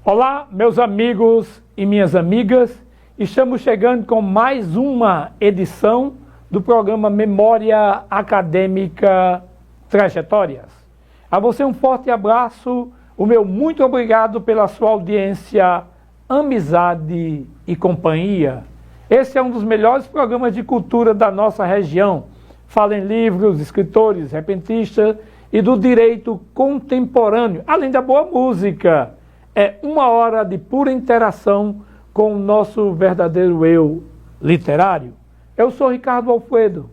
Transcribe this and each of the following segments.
Olá, meus amigos e minhas amigas, estamos chegando com mais uma edição do programa Memória Acadêmica Trajetórias. A você um forte abraço, o meu muito obrigado pela sua audiência, amizade e companhia. Esse é um dos melhores programas de cultura da nossa região. Fala em livros, escritores, repentistas e do direito contemporâneo, além da boa música. É uma hora de pura interação com o nosso verdadeiro eu literário. Eu sou Ricardo Alfredo,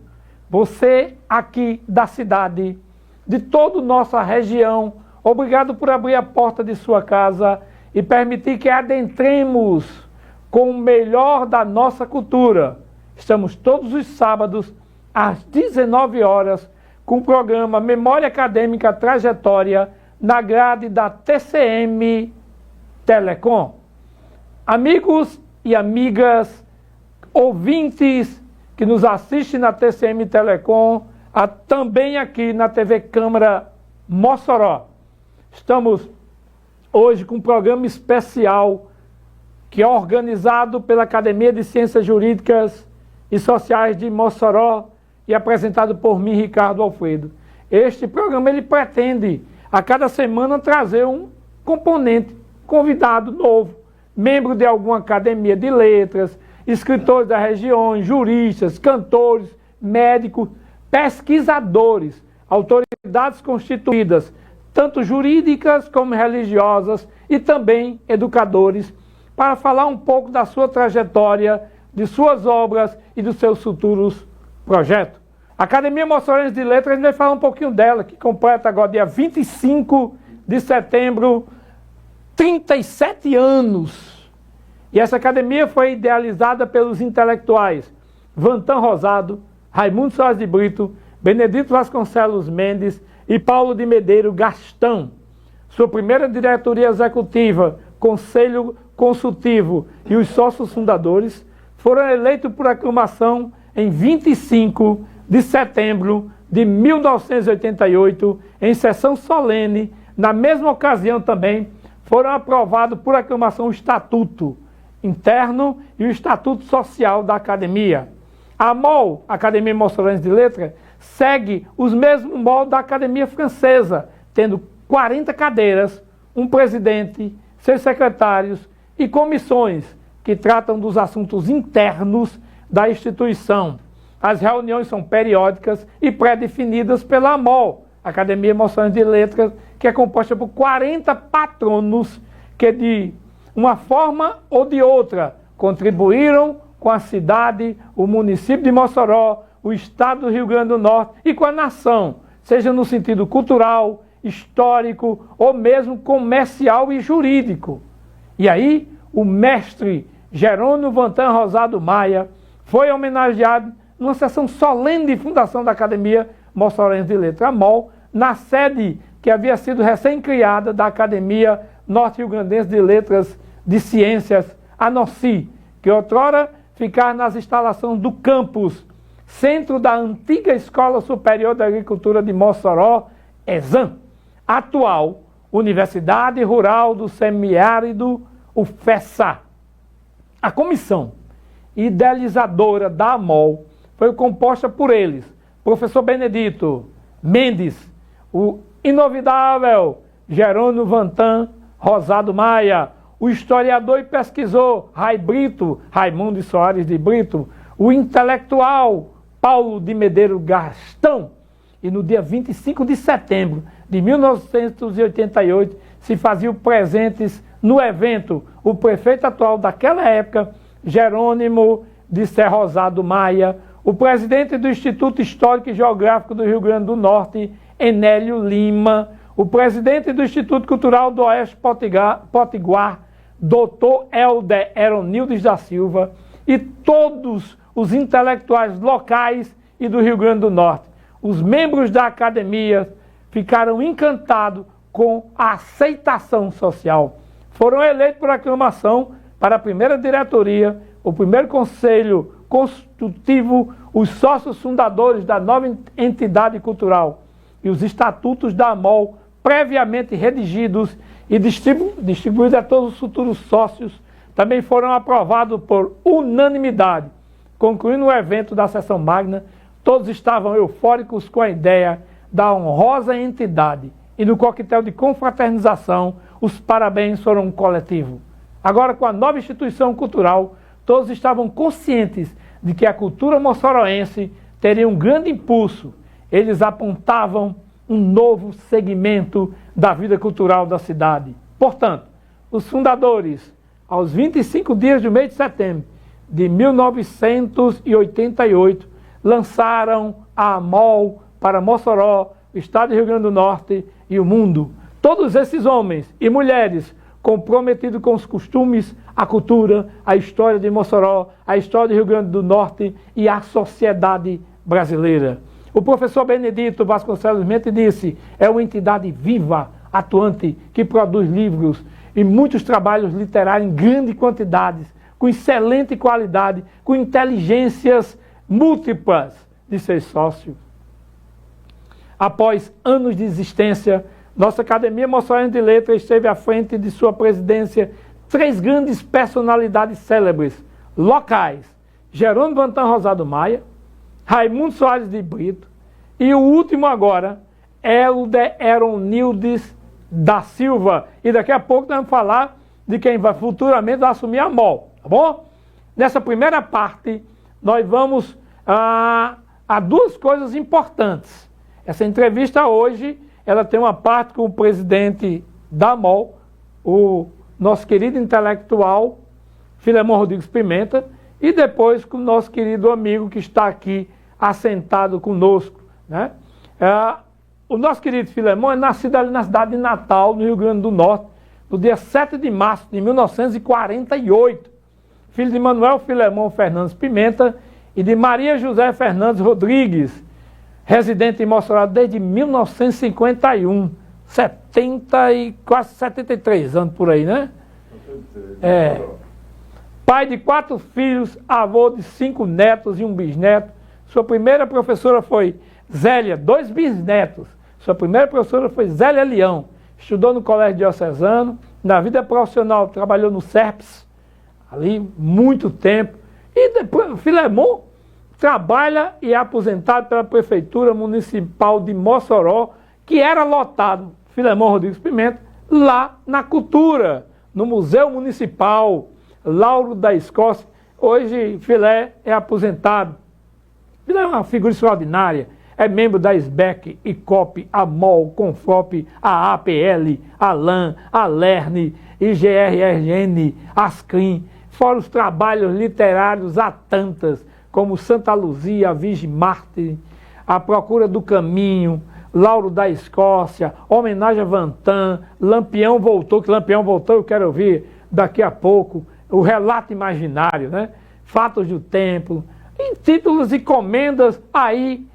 você aqui da cidade, de toda nossa região, obrigado por abrir a porta de sua casa e permitir que adentremos com o melhor da nossa cultura. Estamos todos os sábados, às 19 horas, com o programa Memória Acadêmica Trajetória, na grade da TCM Telecom. Amigos e amigas, ouvintes que nos assistem na TCM Telecom, também aqui na TV Câmara Mossoró. Estamos hoje com um programa especial que é organizado pela Academia de Ciências Jurídicas e Sociais de Mossoró e apresentado por mim, Ricardo Alfredo. Este programa ele pretende a cada semana trazer um componente, convidado novo, membro de alguma academia de letras, escritores da região, juristas, cantores, médicos, pesquisadores, autoridades constituídas, tanto jurídicas como religiosas, e também educadores, para falar um pouco da sua trajetória, de suas obras e dos seus futuros projetos. A Academia Moçorense de Letras, a gente vai falar um pouquinho dela, que completa agora dia 25 de setembro, 37 anos. E essa academia foi idealizada pelos intelectuais Vantan Rosado, Raimundo Soares de Brito, Benedito Vasconcelos Mendes e Paulo de Medeiros Gastão. Sua primeira diretoria executiva, Conselho Consultivo e os sócios fundadores foram eleitos por aclamação em 25 de setembro de 1988, em sessão solene. Na mesma ocasião também foram aprovados por aclamação o Estatuto Interno e o Estatuto Social da Academia. A MOL, Academia Moçorense de Letras, segue os mesmos moldes da Academia Francesa, tendo 40 cadeiras, um presidente, seus secretários e comissões que tratam dos assuntos internos da instituição. As reuniões são periódicas e pré-definidas pela MOL, Academia Moçorense de Letras, que é composta por 40 patronos que, de uma forma ou de outra, contribuíram com a cidade, o município de Mossoró, o estado do Rio Grande do Norte e com a nação, seja no sentido cultural, histórico ou mesmo comercial e jurídico. E aí, o mestre Jerônimo Vantan Rosado Maia foi homenageado numa sessão solene de fundação da Academia Moçorense de Letras, a MOL, na sede que havia sido recém-criada da Academia Norte-Rio-Grandense de Letras de Ciências, a NOCI, que outrora ficava nas instalações do campus, centro da antiga Escola Superior da Agricultura de Mossoró, ESAM, atual Universidade Rural do Semiárido, UFESA. A comissão idealizadora da MOL foi composta por eles, professor Benedito Mendes, o inovidável Jerônimo Vantan Rosado Maia, o historiador e pesquisador Raimundo de Soares de Brito, o intelectual Paulo de Medeiros Gastão. E no dia 25 de setembro de 1988 se faziam presentes no evento o prefeito atual daquela época, Jerônimo de Serra Rosado Maia, o presidente do Instituto Histórico e Geográfico do Rio Grande do Norte, Enélio Lima, o presidente do Instituto Cultural do Oeste Potiguar, Dr. Helder Eronildes da Silva, e todos os intelectuais locais e do Rio Grande do Norte. Os membros da academia ficaram encantados com a aceitação social. Foram eleitos por aclamação para a primeira diretoria, o primeiro conselho constitutivo, os sócios fundadores da nova entidade cultural e os estatutos da AMOL, previamente redigidos e distribuídos a todos os futuros sócios, também foram aprovados por unanimidade. Concluindo o evento da sessão magna, todos estavam eufóricos com a ideia da honrosa entidade e no coquetel de confraternização, os parabéns foram coletivos. Agora, com a nova instituição cultural, todos estavam conscientes de que a cultura moçoroense teria um grande impulso. Eles apontavam um novo segmento da vida cultural da cidade. Portanto, os fundadores, aos 25 dias do mês de setembro de 1988, lançaram a AMOL para Mossoró, o estado do Rio Grande do Norte e o mundo. Todos esses homens e mulheres comprometidos com os costumes, a cultura, a história de Mossoró, a história do Rio Grande do Norte e a sociedade brasileira. O professor Benedito Vasconcelos Mendes disse: é uma entidade viva, atuante, que produz livros e muitos trabalhos literários em grandes quantidades, com excelente qualidade, com inteligências múltiplas de seus sócios. Após anos de existência, nossa Academia Moçoroense de Letras esteve à frente de sua presidência 3 grandes personalidades célebres, locais: Jerônimo Vantan Rosado Maia, Raimundo Soares de Brito e o último agora, Helder Eronildes da Silva. E daqui a pouco nós vamos falar de quem vai futuramente assumir a MOL, tá bom? Nessa primeira parte, nós vamos a 2 coisas importantes. Essa entrevista hoje, ela tem uma parte com o presidente da MOL, o nosso querido intelectual, Filemon Rodrigues Pimenta, e depois com o nosso querido amigo que está aqui assentado conosco, né? O nosso querido Filemon é nascido ali na cidade de Natal, no Rio Grande do Norte, no dia 7 de março de 1948. Filho de Manuel Filemon Fernandes Pimenta e de Maria José Fernandes Rodrigues, residente em Mossoró desde 1951, 70 e quase 73 anos por aí, né? Pai de 4 filhos, avô de 5 netos e um bisneto. Sua primeira professora foi Zélia, 2 bisnetos. Sua primeira professora foi Zélia Leão. Estudou no Colégio Diocesano. Na vida profissional trabalhou no SERPS, ali muito tempo. E depois Filemon trabalha e é aposentado pela Prefeitura Municipal de Mossoró, que era lotado, Filemon Rodrigues Pimenta, lá na cultura, no Museu Municipal Lauro da Escócia. Hoje Filé é aposentado. Filé é uma figura extraordinária, é membro da SBEC, ICOP, AMOL, CONFOP, a APL, a LAN, a LERN, IGRRN, ASCRIM, fora os trabalhos literários a tantas, como Santa Luzia, Virgem Marte, A Procura do Caminho, Lauro da Escócia, Homenagem a Vantan, Lampião Voltou, que Lampião Voltou eu quero ouvir daqui a pouco, O Relato Imaginário, né? Fatos do Templo, em títulos e comendas, aí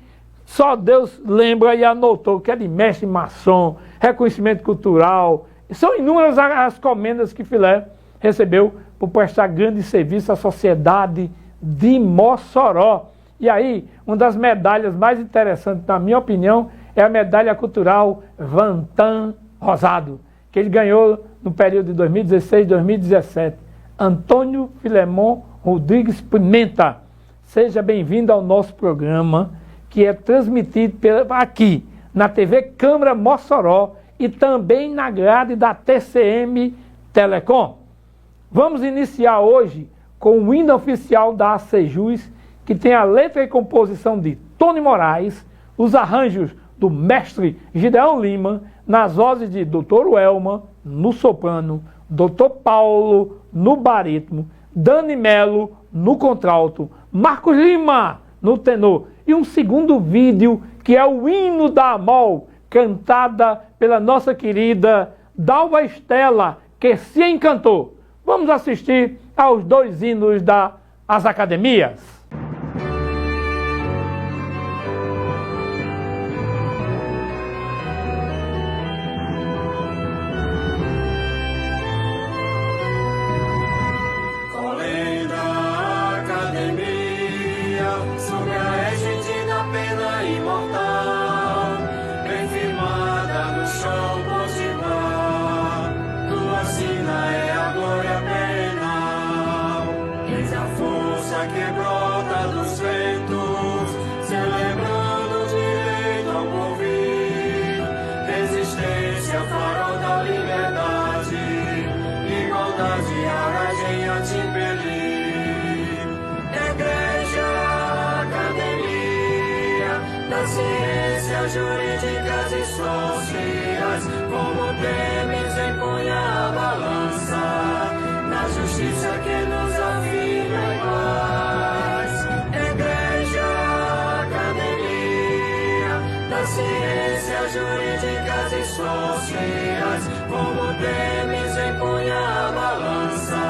só Deus lembra e anotou, que é de mestre maçom, reconhecimento cultural. São inúmeras as comendas que Filé recebeu por prestar grande serviço à sociedade de Mossoró. E aí, uma das medalhas mais interessantes, na minha opinião, é a medalha cultural Vantan Rosado, que ele ganhou no período de 2016 e 2017. Antônio Filemon Rodrigues Pimenta, seja bem-vindo ao nosso programa, que é transmitido aqui na TV Câmara Mossoró e também na grade da TCM Telecom. Vamos iniciar hoje com o hino oficial da ACEJUS, que tem a letra e composição de Tony Moraes, os arranjos do mestre Gideão Lima, nas vozes de Dr. Welma, no soprano, Dr. Paulo, no barítono, Dani Melo, no contralto, Marcos Lima, no tenor, e um segundo vídeo, que é o hino da AMOL, cantada pela nossa querida Dalva Estela, que se encantou. Vamos assistir aos 2 hinos das academias. coragem a te impelir. Igreja, academia das ciências jurídicas e sociais, como temes empunha a balança, na justiça que nos afirma iguais. Igreja, academia das ciências jurídicas e sociais, como temes empunha a balança,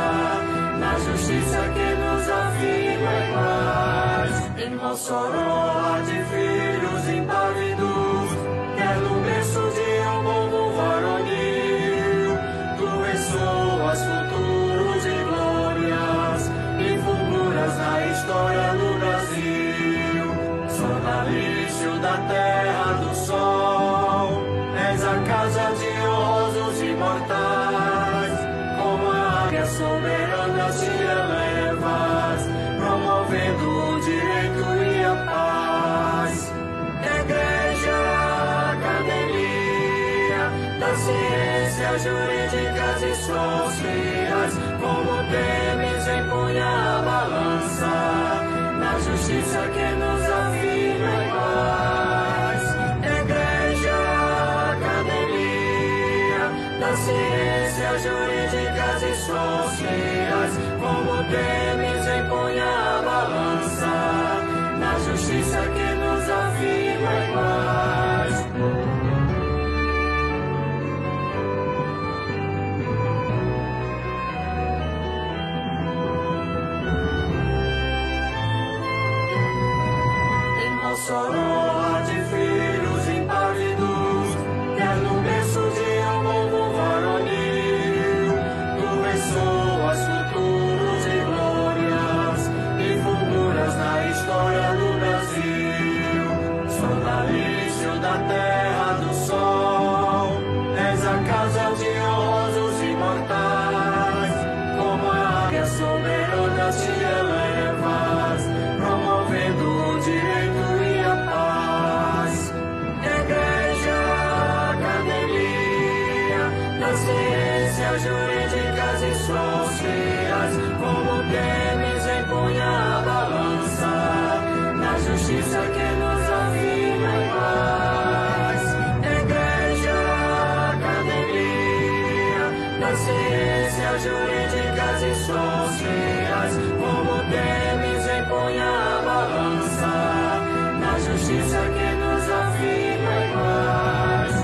na justiça que nos afirma iguais. Em Mossoró há de filhos impávidos, quer no berço de um povo varonil, tu ressoas futuros e glórias, e fulguras na história do Brasil. Sonalício da terra do sol, és a casa de honrosos imortais, como a águia soberana te elevas, promovendo o direito e a paz. Igreja, academia das ciências jurídicas e sociais, como temes empunha a balança, na justiça que nos afirma iguais. Igreja, academia das ciências jurídicas e sociais, como temes empunha a balança, na justiça que nos afirma iguais. Em Mossoró há de filhos impávidos, quer no berço de um povo varonil, tu ressoas futuros e glórias, e fulguras na história do Brasil. Sonalício da terra do sol, és a casa de honrosos imortais, como a águia soberana te elevas, promovendo o direito e a paz. Igreja, academia das ciências jurídicas e sociais, como temes empunha a balança, na justiça que nos afirma iguais. Igreja, academia das ciências jurídicas e sociais, como temes empunha a balança, na justiça que nos afirma iguais.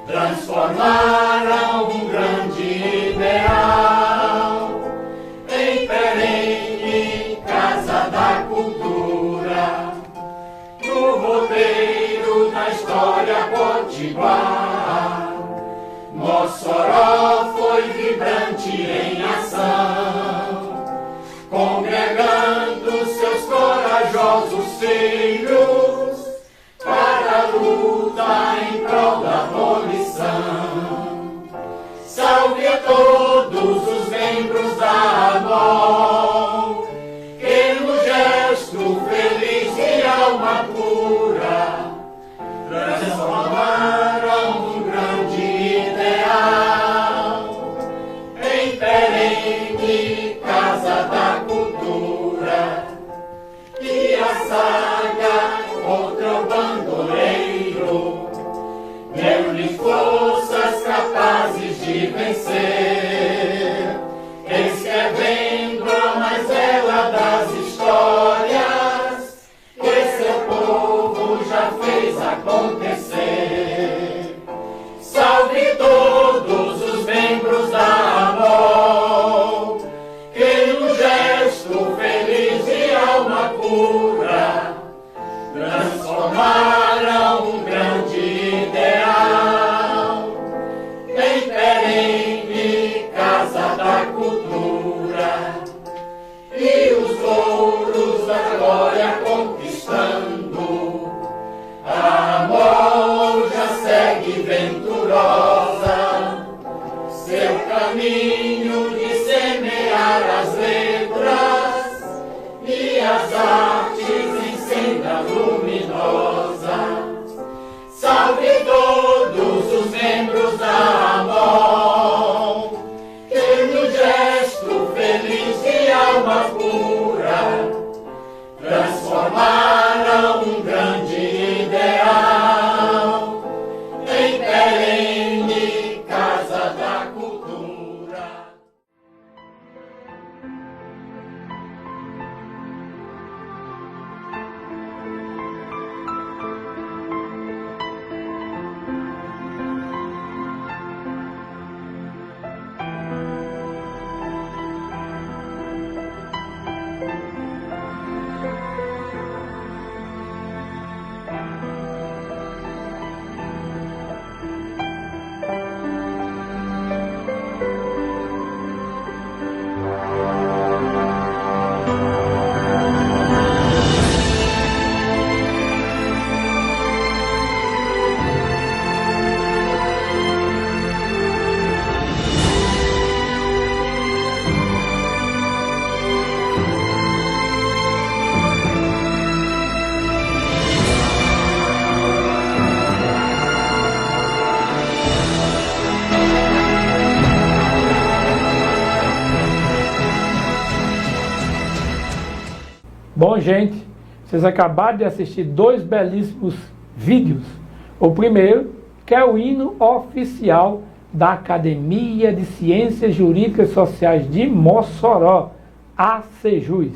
Transformaram um grande ideal em perene Casa da Cultura, no roteiro da história potiguar. Mossoró foi vibrante em ação, congregando seus corajosos filhos para a luta em prol da abolição. Salve a todos os membros da AMOL, que no gesto feliz e alma pura transformaram um grande ideal em perene Casa da Cultura. E a saga contra o bandoleiro deu-lhe forças capazes de vencer. caminho de semear as letras e as artes em senda luminosa. Salve todos os membros da AMOL, que no gesto feliz de alma pura transformaram um grande ideal em perene Casa da Cultura. Bom, gente, vocês acabaram de assistir 2 belíssimos vídeos. O primeiro, que é o hino oficial da Academia de Ciências Jurídicas e Sociais de Mossoró, ACJUS.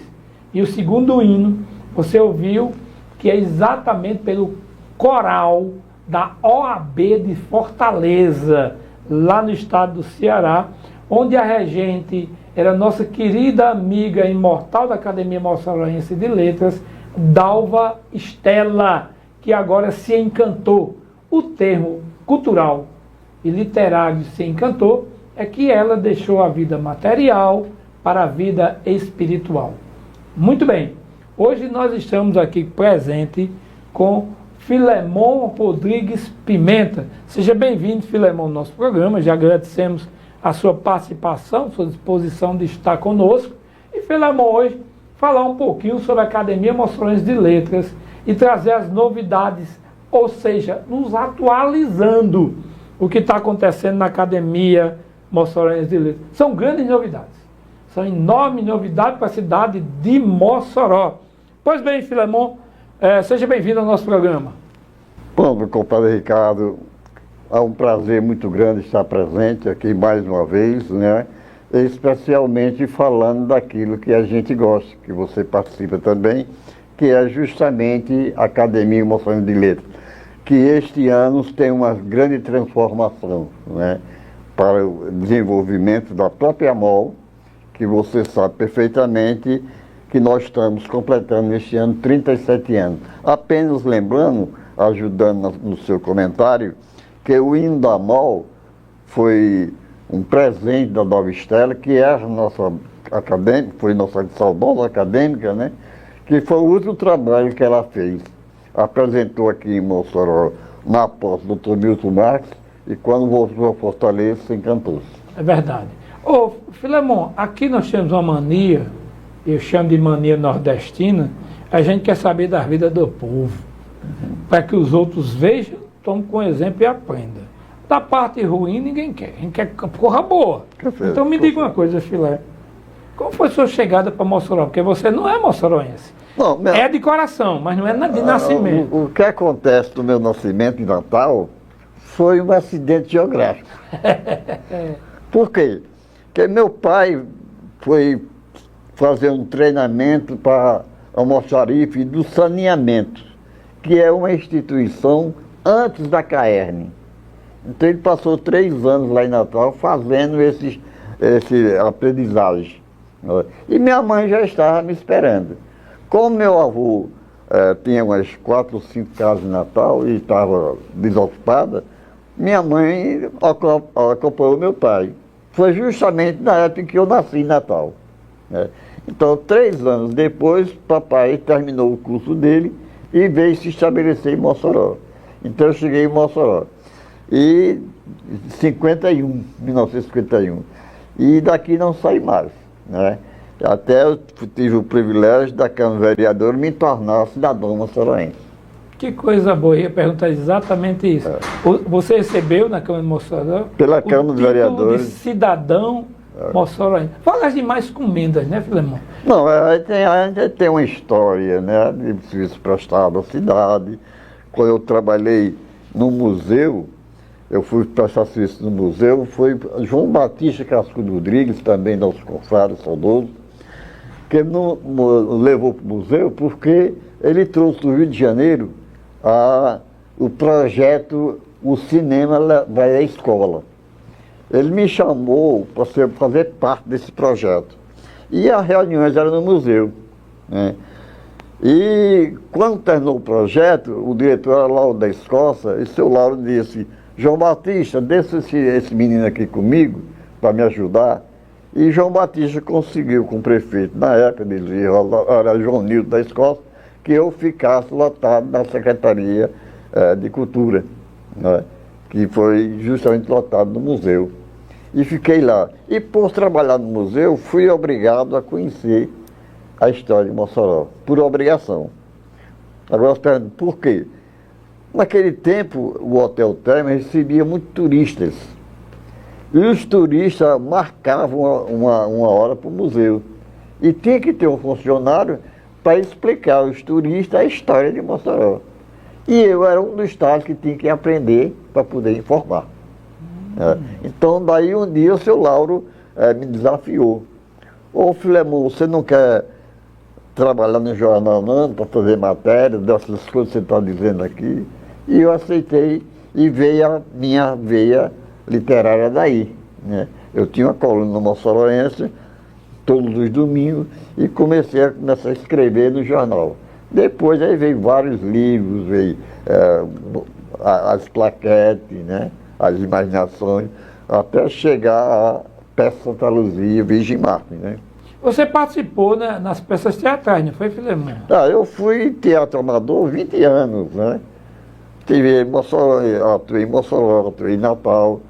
E o segundo hino, você ouviu, que é exatamente pelo coral da OAB de Fortaleza, lá no estado do Ceará, onde a regente era nossa querida amiga imortal da Academia Moçoroense de Letras, Dalva Estela, que agora se encantou. O termo cultural e literário se encantou é que ela deixou a vida material para a vida espiritual. Muito bem, hoje nós estamos aqui presente com Filemon Rodrigues Pimenta. Seja bem-vindo, Filemon, ao nosso programa. Já agradecemos a sua participação, sua disposição de estar conosco. E Filemon hoje falar um pouquinho sobre a Academia Moçoroense de Letras e trazer as novidades, ou seja, nos atualizando o que está acontecendo na Academia Moçoroense de Letras. São grandes novidades, são enormes novidades para a cidade de Mossoró. Pois bem, Filemon, seja bem-vindo ao nosso programa. Bom, meu compadre Ricardo, é um prazer muito grande estar presente aqui mais uma vez, né? Especialmente falando daquilo que a gente gosta, que você participa também, que é justamente a Academia Moçoroense de Letras, que este ano tem uma grande transformação, né? Para o desenvolvimento da própria AMOL, que você sabe perfeitamente que nós estamos completando este ano 37 anos. Apenas lembrando, ajudando no seu comentário, que o hino da AMOL foi um presente da Dalva Estela, que é a nossa acadêmica, foi nossa saudosa acadêmica, né? Que foi o último trabalho que ela fez. Apresentou aqui em Mossoró, na posse do Dr. Milton Marques, e quando voltou a Fortaleza, se encantou-se. É verdade. Ô, Filemon, aqui nós temos uma mania, eu chamo de mania nordestina, a gente quer saber da vida do povo, para que os outros vejam, tomem com exemplo e aprendam. Da parte ruim ninguém quer, a gente quer porra boa. Perfeito. Então me diga uma coisa, Filé, como foi sua chegada para Mossoró? Porque você não é moçoroense. Não, É de coração, mas não é de nascimento. O que acontece no meu nascimento em Natal foi um acidente geográfico. Por quê? Porque meu pai foi fazer um treinamento para a almoxarife do saneamento, que é uma instituição antes da CAERN. Então ele passou 3 anos lá em Natal fazendo esse aprendizagem. E minha mãe já estava me esperando. Como meu avô tinha umas 4 ou 5 casas em Natal e estava desocupada, minha mãe acompanhou meu pai. Foi justamente na época que eu nasci em Natal. Né? Então, 3 anos depois, papai terminou o curso dele e veio se estabelecer em Mossoró. Então eu cheguei em Mossoró. E 1951. e daqui não saí mais, né? Até eu tive o privilégio da Câmara Vereador me tornar cidadão moçoroense. Que coisa boa, eu ia perguntar exatamente isso. Você recebeu na Câmara de Mossoró Pela Câmara dos Vereadores de cidadão moçoroense. Fala de mais comendas, né, Filemon? Não, a gente tem uma história, né, de serviço prestado à cidade. Quando eu trabalhei no museu, eu fui prestar serviço no museu, foi João Batista Cascudo Rodrigues, também nosso confrade saudoso, que levou para o museu porque ele trouxe do Rio de Janeiro o projeto O Cinema Vai à Escola. Ele me chamou para fazer parte desse projeto. E as reuniões eram no museu, né? E quando terminou o projeto, o diretor era Lauro da Escócia, e seu Lauro disse: João Batista, deixa esse menino aqui comigo para me ajudar. E João Batista conseguiu com o prefeito, na época dele, era João Nildo da Escócia, que eu ficasse lotado na Secretaria de Cultura, né? Que foi justamente lotado no museu. E fiquei lá. E por trabalhar no museu, fui obrigado a conhecer a história de Mossoró, por obrigação. Agora eu pergunto, por quê? Naquele tempo, o Hotel Terma recebia muitos turistas. E os turistas marcavam uma hora para o museu. E tinha que ter um funcionário para explicar aos turistas a história de Mossoró. E eu era um dos estados que tinha que aprender para poder informar. Então, daí um dia o seu Lauro me desafiou. Ô Filemon, você não quer trabalhar no jornal não, para fazer matéria dessas coisas que você está dizendo aqui? E eu aceitei e veio a minha veia literária daí, né? Eu tinha uma coluna no Moçoroense todos os domingos e comecei a escrever no jornal. Depois aí veio vários livros, veio as plaquetes, né? As imaginações, até chegar a Peça Santa Luzia, Virgem Martins, né? Você participou, né, nas peças teatrais, não foi, Filemon? Eu fui teatro amador 20 anos, né? Tive atuei em Mossoró, atuei em Natal.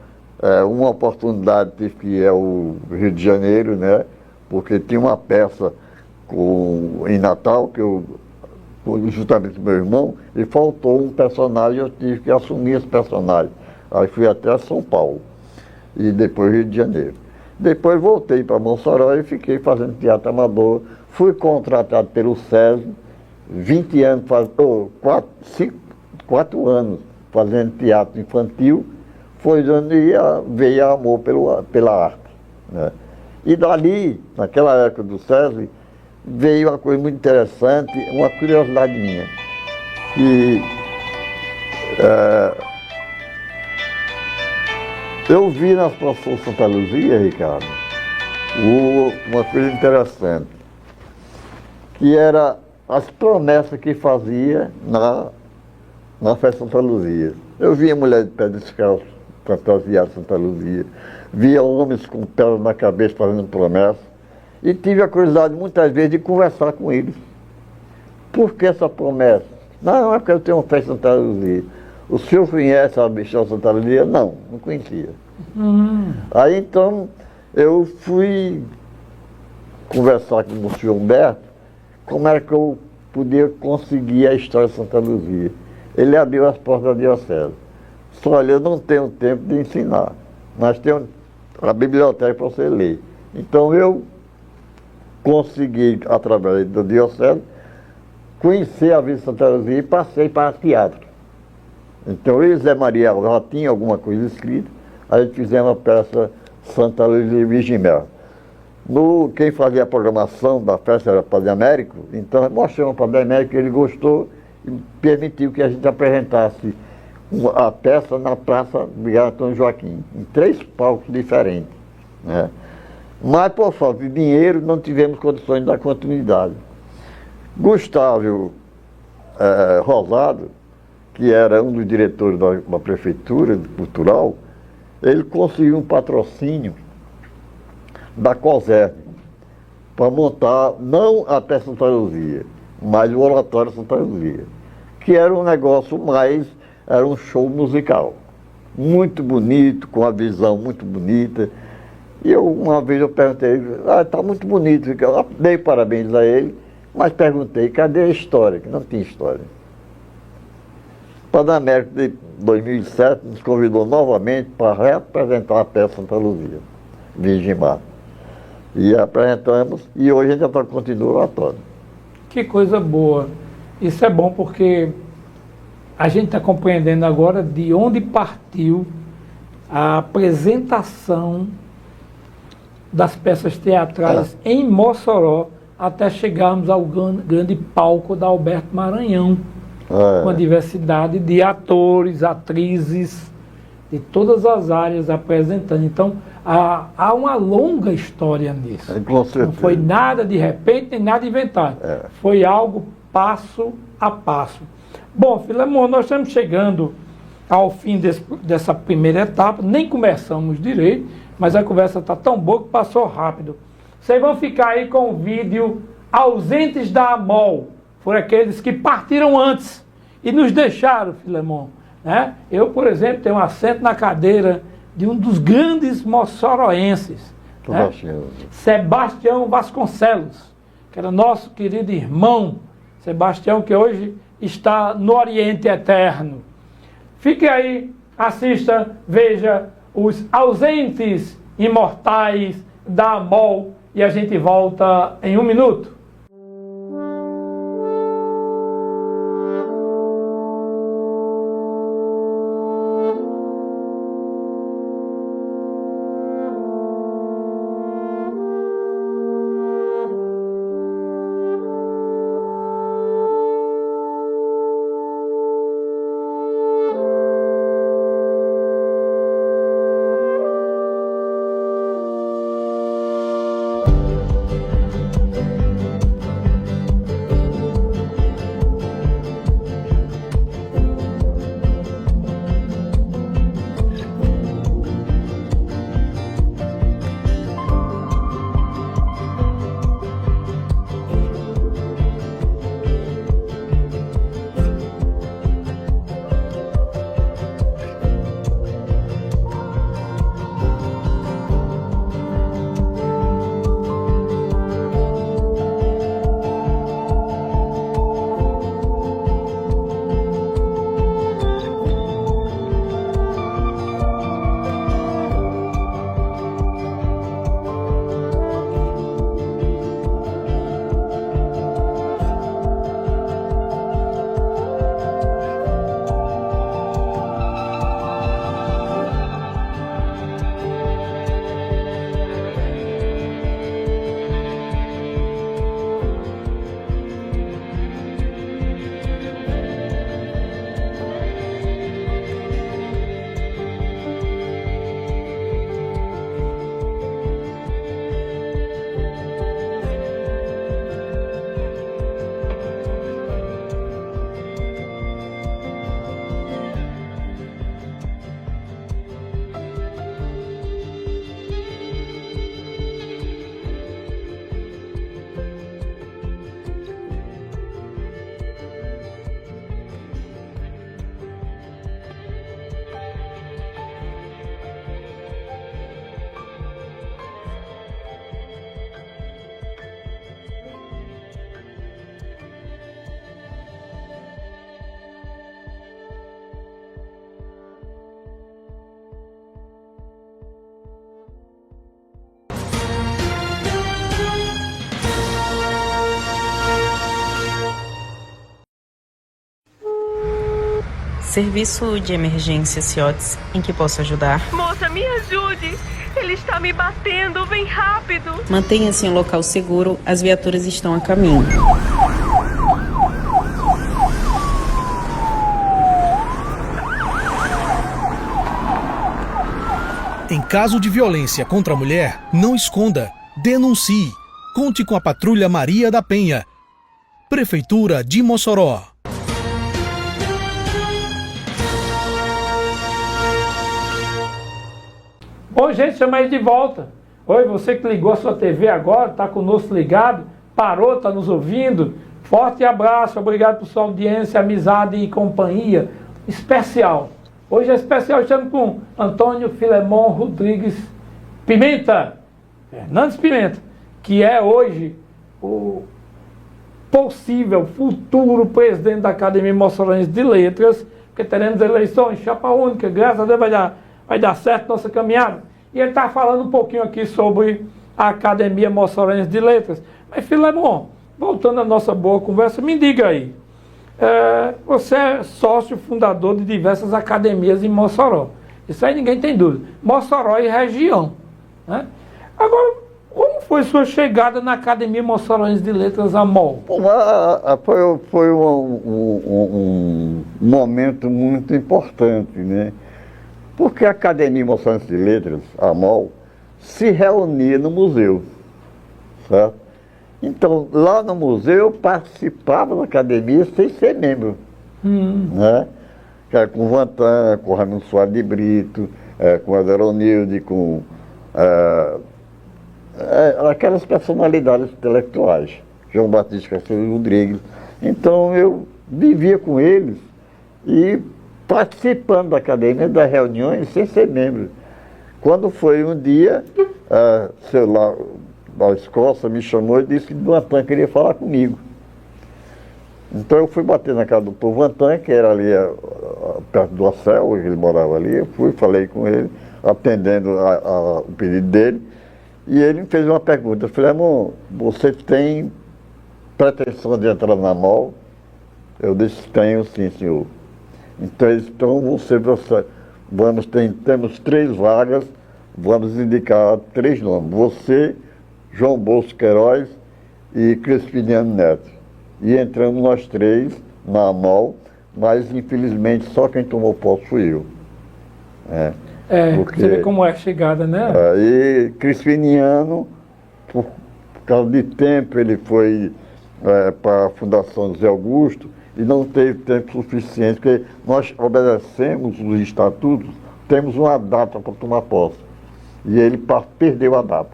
Uma oportunidade tive que ir ao Rio de Janeiro, né? Porque tinha uma peça em Natal, que eu, justamente com meu irmão, e faltou um personagem, eu tive que assumir esse personagem. Aí fui até São Paulo e depois Rio de Janeiro. Depois voltei para Mossoró e fiquei fazendo teatro amador. Fui contratado pelo SESI, 20 anos, 4 anos fazendo teatro infantil. Foi onde veio amor pela arte, né? E dali, naquela época do SESI, veio uma coisa muito interessante, uma curiosidade minha, que eu vi na Exposição Santa Luzia, Ricardo, uma coisa interessante, que era as promessas que fazia na festa Santa Luzia. Eu via mulher de pé descalço, fantasiada Santa Luzia, via homens com pedras na cabeça fazendo promessas, e tive a curiosidade muitas vezes de conversar com eles. Por que essa promessa? Não, é porque eu tenho uma festa Santa Luzia. O senhor conhece a Bichão Santa Luzia? Não conhecia. Aí então eu fui conversar com o senhor Humberto como era que eu podia conseguir a história de Santa Luzia. Ele abriu as portas da diocese. Só olha, eu não tenho tempo de ensinar, mas tenho a biblioteca para você ler. Então eu consegui, através da diocese, conhecer a vida de Santa Luzia e passei para teatro. Então eu e Zé Maria já tinha alguma coisa escrita, a gente fizemos a peça Santa Luzia Virgem Mel. Quem fazia a programação da festa era o Padre Américo, então mostramos ao Padre Américo, ele gostou e permitiu que a gente apresentasse a peça na Praça Miguel Antônio Joaquim, em 3 palcos diferentes, né? Mas por falta de dinheiro não tivemos condições de dar continuidade. Gustavo Rosado, que era um dos diretores da Prefeitura Cultural, ele conseguiu um patrocínio da COSERN para montar, não a peça Santa Luzia, mas o Oratório Santa Luzia, que era um negócio mais, era um show musical, muito bonito, com a visão muito bonita. E uma vez eu perguntei, está muito bonito, eu dei parabéns a ele, mas perguntei, cadê a história? Que não tinha história. O Panamérica de 2007 nos convidou novamente para reapresentar a peça Santa Luzia, Virgem Mar. E apresentamos, e hoje a gente continua o oratório. Que coisa boa. Isso é bom porque a gente está compreendendo agora de onde partiu a apresentação das peças teatrais em Mossoró até chegarmos ao grande palco da Alberto Maranhão, com a diversidade de atores, atrizes, de todas as áreas apresentando. Então, há uma longa história nisso. Com certeza. Não foi nada de repente, nem nada inventado. Foi algo passo a passo. Bom, Filemon, nós estamos chegando ao fim dessa primeira etapa, nem começamos direito, mas a conversa está tão boa que passou rápido. Vocês vão ficar aí com o vídeo Ausentes da AMOL, foram aqueles que partiram antes e nos deixaram, Filemon. Né? Eu, por exemplo, tenho um assento na cadeira de um dos grandes moçoroenses, né? Sebastião Vasconcelos, que era nosso querido irmão, Sebastião, que hoje está no Oriente Eterno. Fique aí, assista, veja os Ausentes Imortais da AMOL e a gente volta em 1 minuto. Serviço de emergência CIOTS, em que posso ajudar? Moça, me ajude! Ele está me batendo, vem rápido! Mantenha-se em um local seguro, as viaturas estão a caminho. Em caso de violência contra a mulher, não esconda, denuncie. Conte com a Patrulha Maria da Penha. Prefeitura de Mossoró. Bom, gente, chama aí de volta. Oi, você que ligou a sua TV agora, está conosco ligado, parou, está nos ouvindo. Forte abraço, obrigado por sua audiência, amizade e companhia especial. Hoje é especial, estamos com Antônio Filemon Rodrigues, Pimenta, Fernandes Pimenta, que é hoje o possível futuro presidente da Academia Moçarense de Letras, porque teremos eleições, chapa única, graças a Deus vai dar certo nossa caminhada. E ele está falando um pouquinho aqui sobre a Academia Moçarense de Letras. Mas, Filemon, voltando à nossa boa conversa, me diga aí, você é sócio fundador de diversas academias em Mossoró. Isso aí ninguém tem dúvida. Mossoró e região, né? Agora, como foi sua chegada na Academia Moçarense de Letras, AMOL? Foi um momento muito importante, né? Porque a Academia Moçarense de Letras, AMOL, se reunia no museu, certo? Então, lá no museu, eu participava da academia sem ser membro, né? Com o Vantan, com o Raimundo Soares de Brito, com o Aderonilde, com aquelas personalidades intelectuais, João Batista Castelo Rodrigues. Então, eu vivia com eles e participando da academia, das reuniões, sem ser membro. Quando foi um dia, sei lá, da Escócia me chamou e disse que o Vantan queria falar comigo. Então eu fui bater na casa do Dr. Vantan, que era ali perto do Acel, ele morava ali. Eu fui, falei com ele, atendendo o pedido dele, e ele me fez uma pergunta. Eu falei, amor, você tem pretensão de entrar na MOL? Eu disse, tenho sim, senhor. Então temos 3 vagas, vamos indicar 3 nomes. Você, João Bosco Queiroz e Crispiniano Neto. E entramos nós 3 na AMOL, mas infelizmente só quem tomou posse fui eu. Porque, você vê como é a chegada, né? E Crispiniano, por causa de tempo, ele foi para a Fundação José Augusto e não teve tempo suficiente, porque nós obedecemos os estatutos, temos uma data para tomar posse. E ele perdeu a data,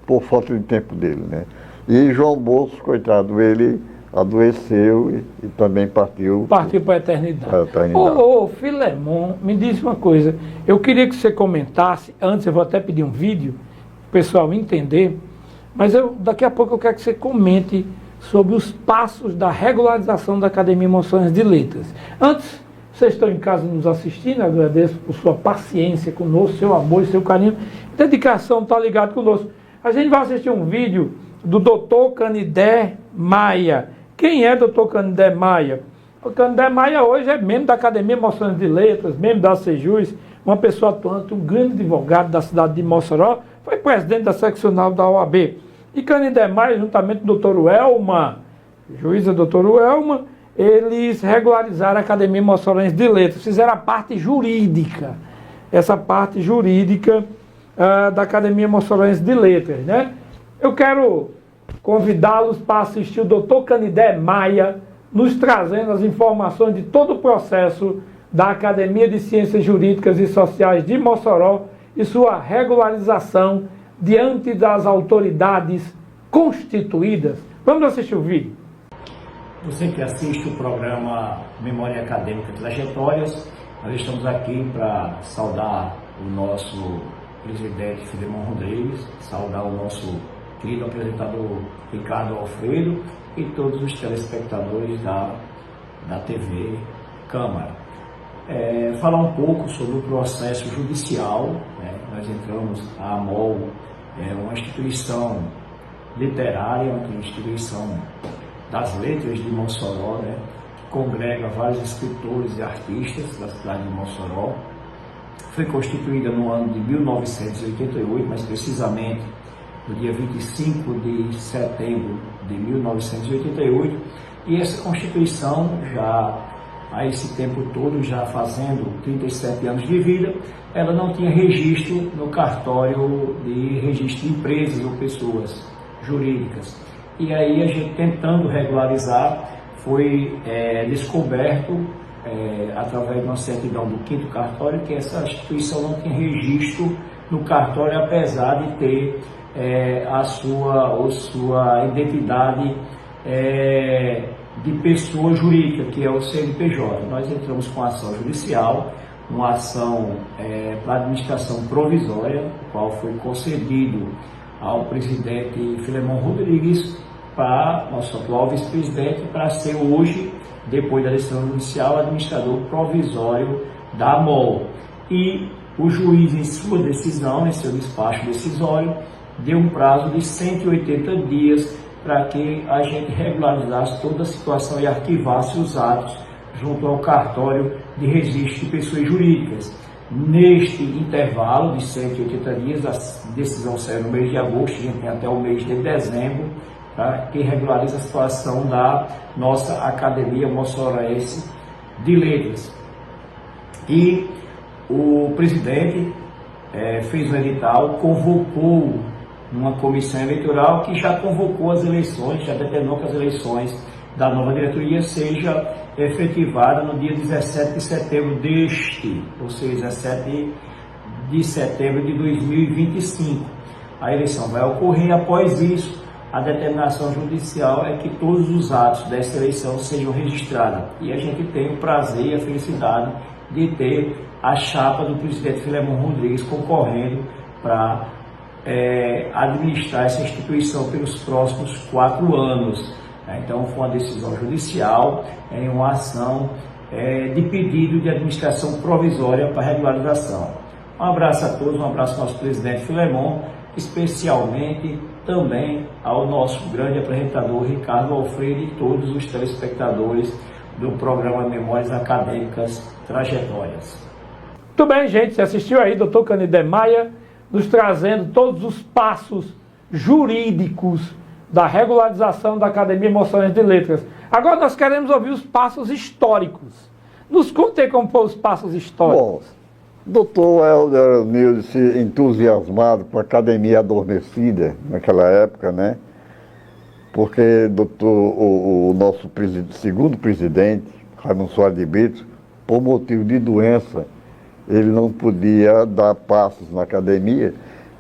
por falta de tempo dele, né? E João Bosco, coitado, ele adoeceu e também partiu. Partiu para a eternidade. Ô, Filemon, me diz uma coisa. Eu queria que você comentasse, antes eu vou até pedir um vídeo, para o pessoal entender, mas daqui a pouco eu quero que você comente sobre os passos da regularização da Academia Moçarense de Letras. Antes, vocês estão em casa nos assistindo, agradeço por sua paciência conosco, seu amor e seu carinho, dedicação, tá ligado conosco. A gente vai assistir um vídeo do Dr. Canidé Maia. Quem é Dr. Canidé Maia? O Canidé Maia hoje é membro da Academia Moçarense de Letras, membro da Sejus, uma pessoa atuante, um grande advogado da cidade de Mossoró, foi presidente da seccional da OAB. E Canidé Maia, juntamente com o Dr. Elma, juíza Dr. Elma, eles regularizaram a Academia Moçarense de Letras, fizeram a parte jurídica, essa parte jurídica da Academia Moçarense de Letras, né? Eu quero convidá-los para assistir o Dr. Canidé Maia, nos trazendo as informações de todo o processo da Academia de Ciências Jurídicas e Sociais de Mossoró e sua regularização diante das autoridades constituídas. Vamos assistir o vídeo. Você que assiste o programa Memória Acadêmica Trajetórias, nós estamos aqui para saudar o nosso presidente Filemon Rodrigues, saudar o nosso querido apresentador Ricardo Alfredo e todos os telespectadores da TV Câmara. Falar um pouco sobre o processo judicial, né? Nós entramos, a AMOL é uma instituição literária, uma instituição das letras de Mossoró, né? Que congrega vários escritores e artistas da cidade de Mossoró. Foi constituída no ano de 1988, mais precisamente no dia 25 de setembro de 1988, e essa Constituição, já há esse tempo todo, já fazendo 37 anos de vida, ela não tinha registro no cartório de registro de empresas ou pessoas jurídicas. E aí a gente, tentando regularizar, foi descoberto, através de uma certidão do 5º cartório, que essa instituição não tinha registro no cartório, apesar de ter a sua identidade de pessoa jurídica, que é o CNPJ. Nós entramos com a ação judicial uma ação para administração provisória, qual foi concedido ao presidente Filemon Rodrigues, para nosso atual vice-presidente, para ser hoje, depois da decisão judicial, administrador provisório da AMOL. E o juiz, em sua decisão, em seu despacho decisório, deu um prazo de 180 dias para que a gente regularizasse toda a situação e arquivasse os atos junto ao cartório de registro de pessoas jurídicas. Neste intervalo de 180 dias, a decisão saiu no mês de agosto, a gente tem até o mês de dezembro, para que regularize a situação da nossa Academia Moçoroense de Letras. E o presidente fez um edital, convocou uma comissão eleitoral que já convocou as eleições, já determinou que as eleições da nova diretoria seja efetivada no dia 17 de setembro ou seja, 17 de setembro de 2025. A eleição vai ocorrer. Após isso, a determinação judicial é que todos os atos dessa eleição sejam registrados. E a gente tem o prazer e a felicidade de ter a chapa do presidente Filemon Rodrigues concorrendo para administrar essa instituição pelos próximos 4 anos. Então, foi uma decisão judicial em uma ação de pedido de administração provisória para regularização. Um abraço a todos, um abraço ao nosso presidente Filemon, especialmente também ao nosso grande apresentador Ricardo Alfredo e todos os telespectadores do programa Memórias Acadêmicas Trajetórias. Muito bem, gente, você assistiu aí, doutor Canidé Maia, nos trazendo todos os passos jurídicos da regularização da Academia Moçoroense de Letras. Agora nós queremos ouvir os passos históricos. Nos conte aí como foram os passos históricos. Bom, doutor Helder Nilde se entusiasmado com a Academia Adormecida naquela época, né? Porque o nosso segundo presidente, Raimundo Soares de Brito, por motivo de doença, ele não podia dar passos na academia.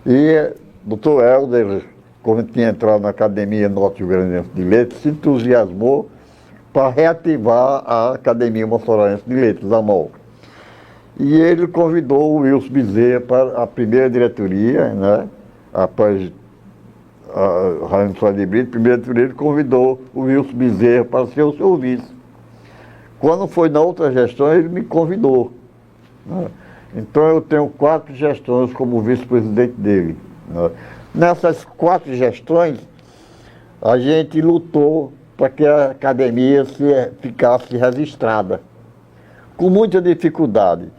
E doutor Helder, quando tinha entrado na Academia Norte Rio Grandense de Letras, se entusiasmou para reativar a Academia Moçoroense de Letras, a AMOL. E ele convidou o Wilson Bezerra para a primeira diretoria, né? Após a Raimundo Soares de Brito, primeira diretoria, ele convidou o Wilson Bezerra para ser o seu vice. Quando foi na outra gestão, ele me convidou, né? Então eu tenho 4 gestões como vice-presidente dele, né? Nessas 4 gestões, a gente lutou para que a academia ficasse registrada, com muita dificuldade,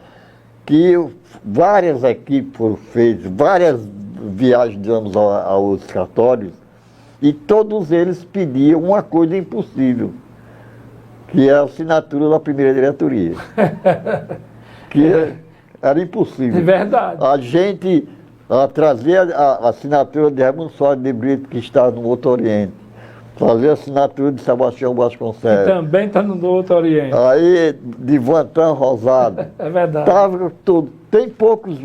que várias equipes foram feitas, várias viagens digamos, aos cartórios, e todos eles pediam uma coisa impossível, que é a assinatura da primeira diretoria. Que era impossível. É verdade. A gente trazer a assinatura de Raimundo Soares de Brito, que está no Outro Oriente, trazer a assinatura de Sebastião Vasconcelos. Que também está no Outro Oriente. Aí, de Vantan Rosado. É verdade. Tava tudo. Tem poucos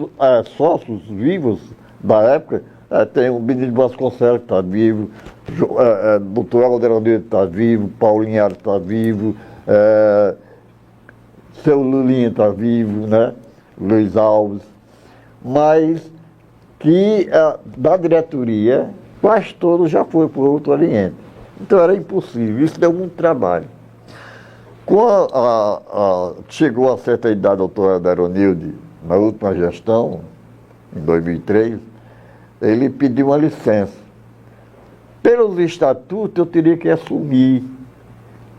sócios vivos da época. Tem o Benito Vasconcelos que está vivo, doutor Helder está vivo, Paulinho Ares está vivo, seu Lulinha está vivo, né? Luiz Alves. Mas que da diretoria, quase todos já foram para o Outro Oriente. Então era impossível, isso deu muito trabalho. Quando chegou a certa idade, doutor Aderonilde, na última gestão, em 2003, ele pediu uma licença. Pelos estatutos, eu teria que assumir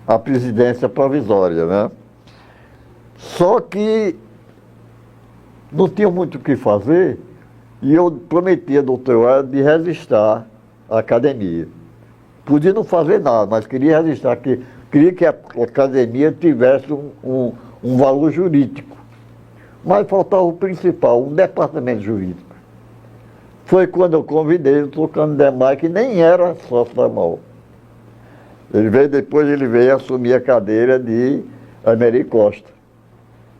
a presidência provisória, né? Só que não tinha muito o que fazer, e eu prometi a doutor Helder de registrar a academia. Podia não fazer nada, mas queria registrar, queria que a academia tivesse um valor jurídico. Mas faltava o principal, um departamento jurídico. Foi quando eu convidei o doutor Canidé Maia, que nem era sócio da AMOL. Depois ele veio assumir a cadeira de Emery Costa.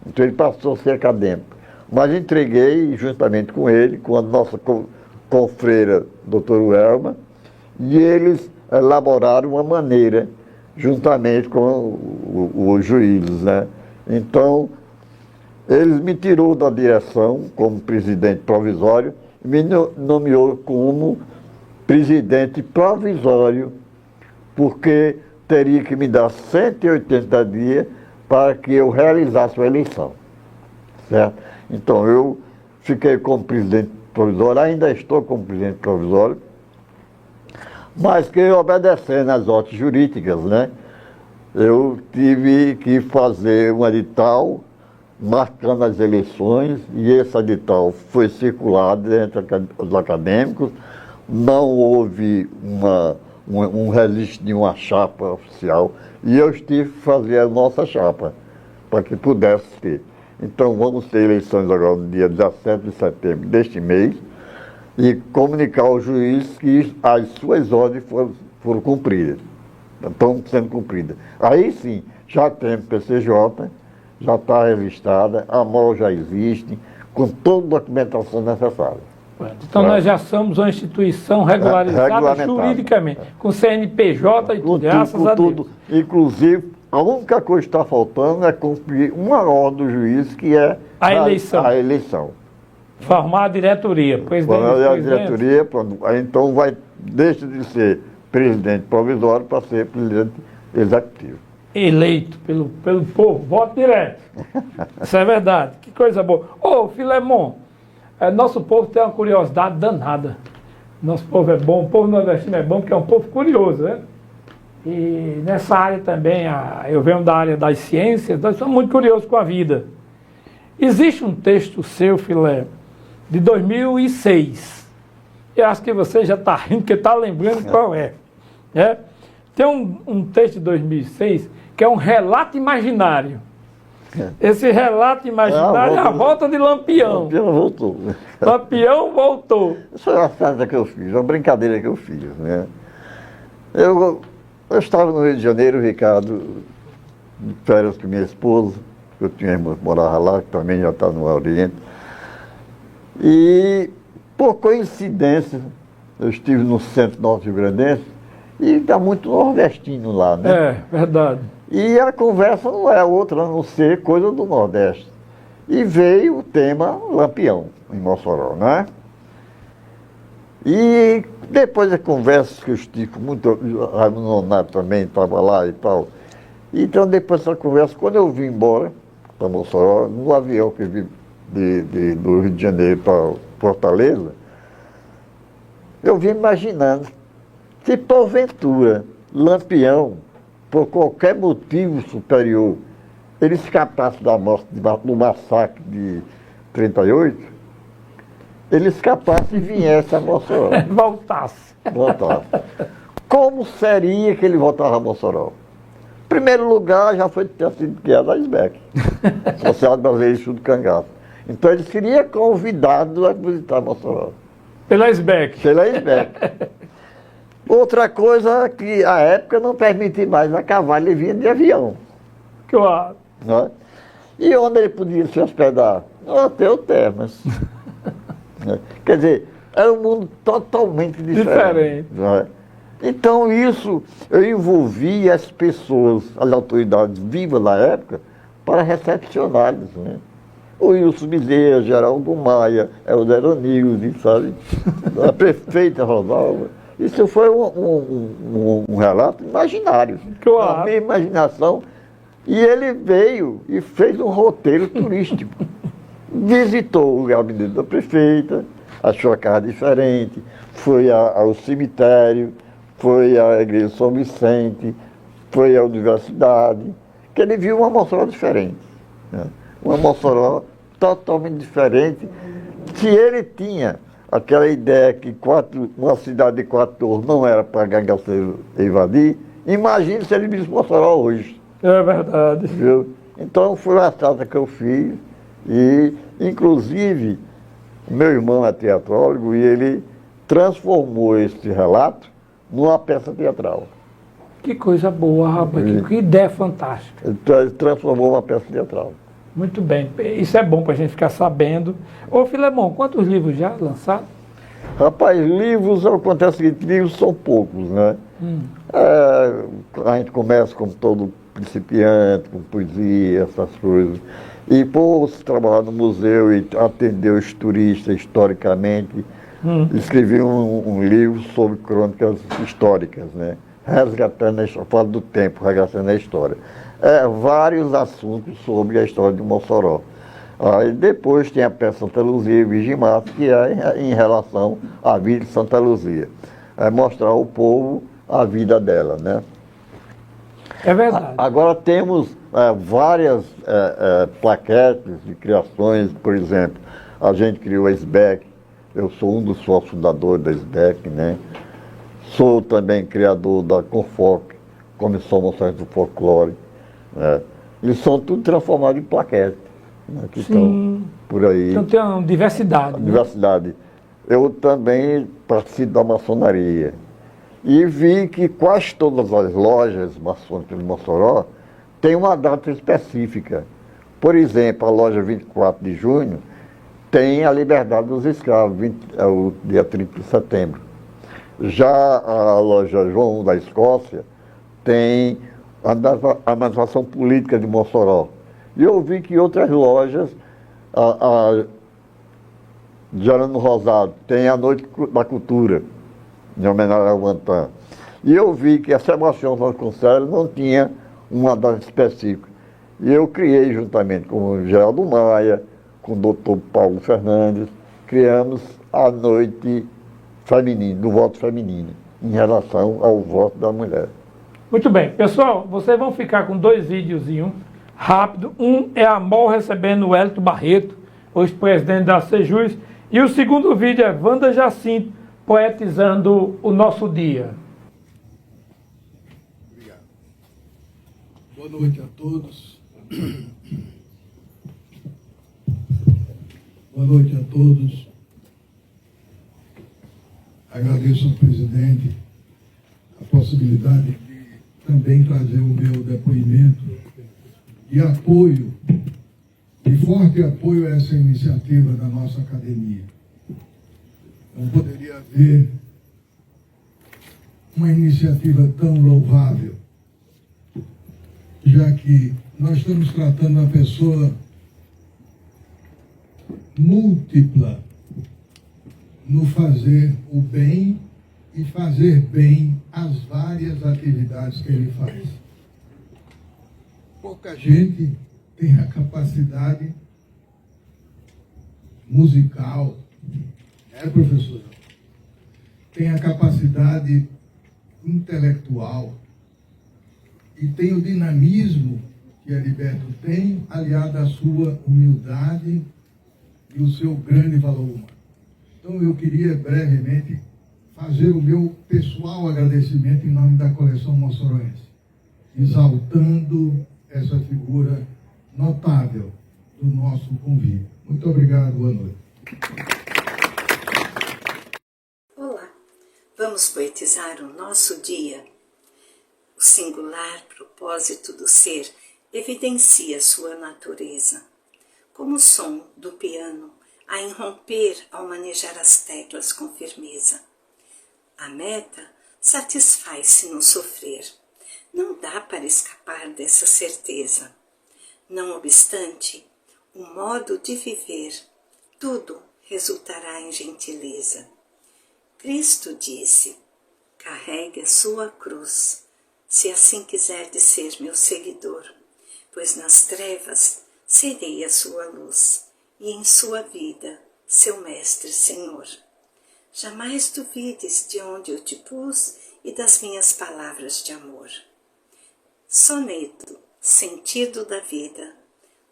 Então ele passou a ser acadêmico. Mas entreguei, juntamente com ele, com a nossa confreira, doutor Welma, e eles elaboraram uma maneira, juntamente com os juízes, né? Então, Eles me tirou da direção como presidente provisório e me nomeou como presidente provisório, porque teria que me dar 180 dias para que eu realizasse a eleição. Certo? Então, eu fiquei como presidente provisório, ainda estou como presidente provisório, mas que obedecendo às ordens jurídicas, né? Eu tive que fazer um edital marcando as eleições, e esse edital foi circulado entre os acadêmicos, não houve um registro de uma chapa oficial, e eu tive que fazer a nossa chapa, para que pudesse ter. Então vamos ter eleições agora no dia 17 de setembro deste mês, e comunicar ao juiz que as suas ordens foram cumpridas, estão sendo cumpridas. Aí sim, já temos PCJ, já está registrada, a MOL já existe, com toda a documentação necessária. Então nós já somos uma instituição regularizada juridicamente, com CNPJ e tudo, graças a Deus. Inclusive, a única coisa que está faltando é cumprir uma ordem do juiz, que é a eleição. Formar a diretoria, presidente. A diretoria, aí então deixa de ser presidente provisório para ser presidente executivo. Eleito pelo povo, voto direto. Isso é verdade, que coisa boa. Ô, Filemon, nosso povo tem uma curiosidade danada. Nosso povo é bom, o povo nordestino é bom porque é um povo curioso, né? E nessa área também, eu venho da área das ciências, nós somos muito curiosos com a vida. Existe um texto seu, Filé, de 2006. Eu acho que você já está rindo, porque está lembrando qual é. Tem um texto de 2006 que é um relato imaginário. Esse relato imaginário é a volta de Lampião. Lampião voltou. Lampião voltou. Isso é uma festa que eu fiz, uma brincadeira que eu fiz, né? Eu estava no Rio de Janeiro, Ricardo, de férias com minha esposa, eu tinha irmã que morava lá, que também já está no Oriente. E, por coincidência, eu estive no centro norte-rio-grandense e está muito nordestino lá, né? É, verdade. E a conversa não é outra, a não ser coisa do Nordeste. E veio o tema Lampião, em Mossoró, né? E depois da conversa que eu estive com muito... Raimundo Nonato também estava lá e tal. Então, depois dessa conversa, quando eu vim embora para Mossoró, no avião que eu vim do Rio de Janeiro para Fortaleza, eu vim imaginando se porventura Lampião, por qualquer motivo superior, ele escapasse da morte, do massacre de 38, ele escapasse e viesse a Mossoró. Voltasse. Como seria que ele voltava a Mossoró? Em primeiro lugar, já tinha sido criado a SBEC, Sociedade Brasileira de Estudo do Cangaço. Então ele seria convidado a visitar Mossoró. Pela SBEC. Pela SBEC. Outra coisa que a época não permitia mais a cavalo, ele vinha de avião. Claro. Né? E onde ele podia se hospedar? No Hotel Termas. Quer dizer, era um mundo totalmente diferente. Né? Então isso, eu envolvi as pessoas, as autoridades vivas da época, para recepcioná-los. Né? O Wilson Bezerra, Geraldo Maia, Eldero Nilde, sabe? A prefeita Rosalva. Isso foi um relato imaginário, claro. A minha imaginação. E ele veio e fez um roteiro turístico. Visitou o gabinete da prefeita, achou a casa diferente, foi ao cemitério, foi à igreja de São Vicente, foi à universidade, que ele viu uma Mossoró diferente. Né? Uma Mossoró totalmente diferente. Se ele tinha aquela ideia que uma cidade de 4 torres não era para gangaceiro invadir, imagine se ele visse Mossoró hoje. É verdade. Viu? Então foi uma estrada que eu fiz e, inclusive, meu irmão é teatrólogo e ele transformou esse relato numa peça teatral. Que coisa boa, rapaz, que ideia fantástica. Ele transformou uma peça teatral. Muito bem, isso é bom para a gente ficar sabendo. Ô Filemon, quantos livros já lançados? Rapaz, livros, acontece o seguinte, livros são poucos, né? A gente começa como todo principiante, com poesia, essas coisas. E por trabalhar no museu e atender os turistas historicamente, escrevi um livro sobre crônicas históricas, né? Resgatando a história, falo do tempo, resgatando a história. Vários assuntos sobre a história de Mossoró. Aí depois tem a peça Santa Luzia e Virgem Márcia, que é em relação à vida de Santa Luzia. É mostrar ao povo a vida dela, né? É verdade. Agora temos várias plaquetes de criações, por exemplo, a gente criou a SBEC, eu sou um dos sócios fundadores da SBEC, né? Sou também criador da Confoc, Comissão Moções do Folclore, né? Eles são tudo transformados em plaquetes, né? Que estão por aí. Então tem uma diversidade. Diversidade. Eu também participo da maçonaria. E vi que quase todas as lojas maçônicas de Mossoró têm uma data específica. Por exemplo, a loja 24 de junho tem a liberdade dos escravos, é o dia 30 de setembro. Já a loja João da Escócia tem a nação política de Mossoró. E eu vi que outras lojas, a Gerando Rosado tem a Noite da Cultura, em homenagem ao Antã. E eu vi que a Sebastião Vasconcelos não tinha uma data específica. E eu criei, juntamente com o Geraldo Maia, com o doutor Paulo Fernandes, criamos a Noite Feminina, do voto feminino, em relação ao voto da mulher. Muito bem. Pessoal, vocês vão ficar com 2 videozinhos rápido. Um é a MOL recebendo o Hélito Barreto, o ex-presidente da Sejus. E o segundo vídeo é Wanda Jacinto, poetizando o nosso dia. Obrigado. Boa noite a todos. Boa noite a todos. Agradeço ao presidente a possibilidade de também trazer o meu depoimento de apoio, de forte apoio a essa iniciativa da nossa academia. Não poderia haver uma iniciativa tão louvável, já que nós estamos tratando uma pessoa múltipla no fazer o bem e fazer bem as várias atividades que ele faz. Pouca gente tem a capacidade musical, professor? Tem a capacidade intelectual e tem o dinamismo que Heriberto tem, aliado à sua humildade e o seu grande valor humano. Então eu queria brevemente fazer o meu pessoal agradecimento em nome da coleção moçoroense, exaltando essa figura notável do nosso convívio. Muito obrigado, boa noite. Olá, vamos poetizar o nosso dia. O singular propósito do ser evidencia sua natureza, como o som do piano a irromper ao manejar as teclas com firmeza. A meta satisfaz-se no sofrer. Não dá para escapar dessa certeza. Não obstante, o modo de viver, tudo resultará em gentileza. Cristo disse: carregue a sua cruz, se assim quiser de ser meu seguidor, pois nas trevas serei a sua luz, e em sua vida, seu mestre Senhor. Jamais duvides de onde eu te pus e das minhas palavras de amor. Soneto, Sentido da Vida,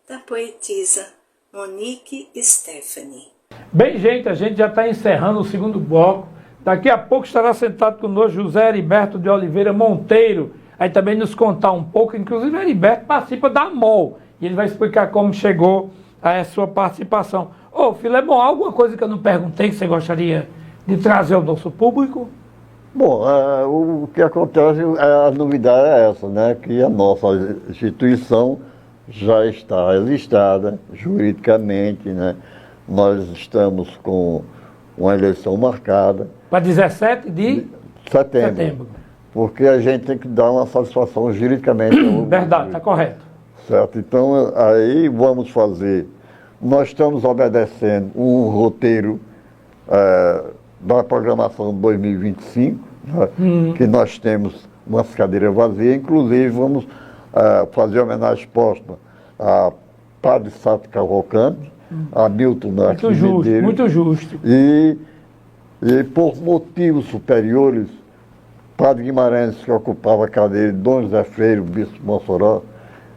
da poetisa Monique Stephanie. Bem, gente, a gente já está encerrando o segundo bloco. Daqui a pouco estará sentado conosco José Heriberto de Oliveira Monteiro, aí também nos contar um pouco, inclusive Heriberto participa da MOL, e ele vai explicar como chegou a sua participação. Ô, Filemon, alguma coisa que eu não perguntei que você gostaria de trazer ao nosso público? Bom, o que acontece, a novidade é essa, né? Que a nossa instituição já está registrada juridicamente, né? Nós estamos com uma eleição marcada. Para 17 de setembro. Porque a gente tem que dar uma satisfação juridicamente. Verdade, está correto. Certo? Então, aí vamos fazer. Nós estamos obedecendo um roteiro da programação 2025, né, que nós temos umas cadeiras vazias, inclusive vamos fazer homenagem póstuma a Padre Sato Cavalcante, a Milton Marques Medeiros. Muito justo. E por motivos superiores, Padre Guimarães, que ocupava a cadeira de Dom José Freire, o bispo de Mossoró,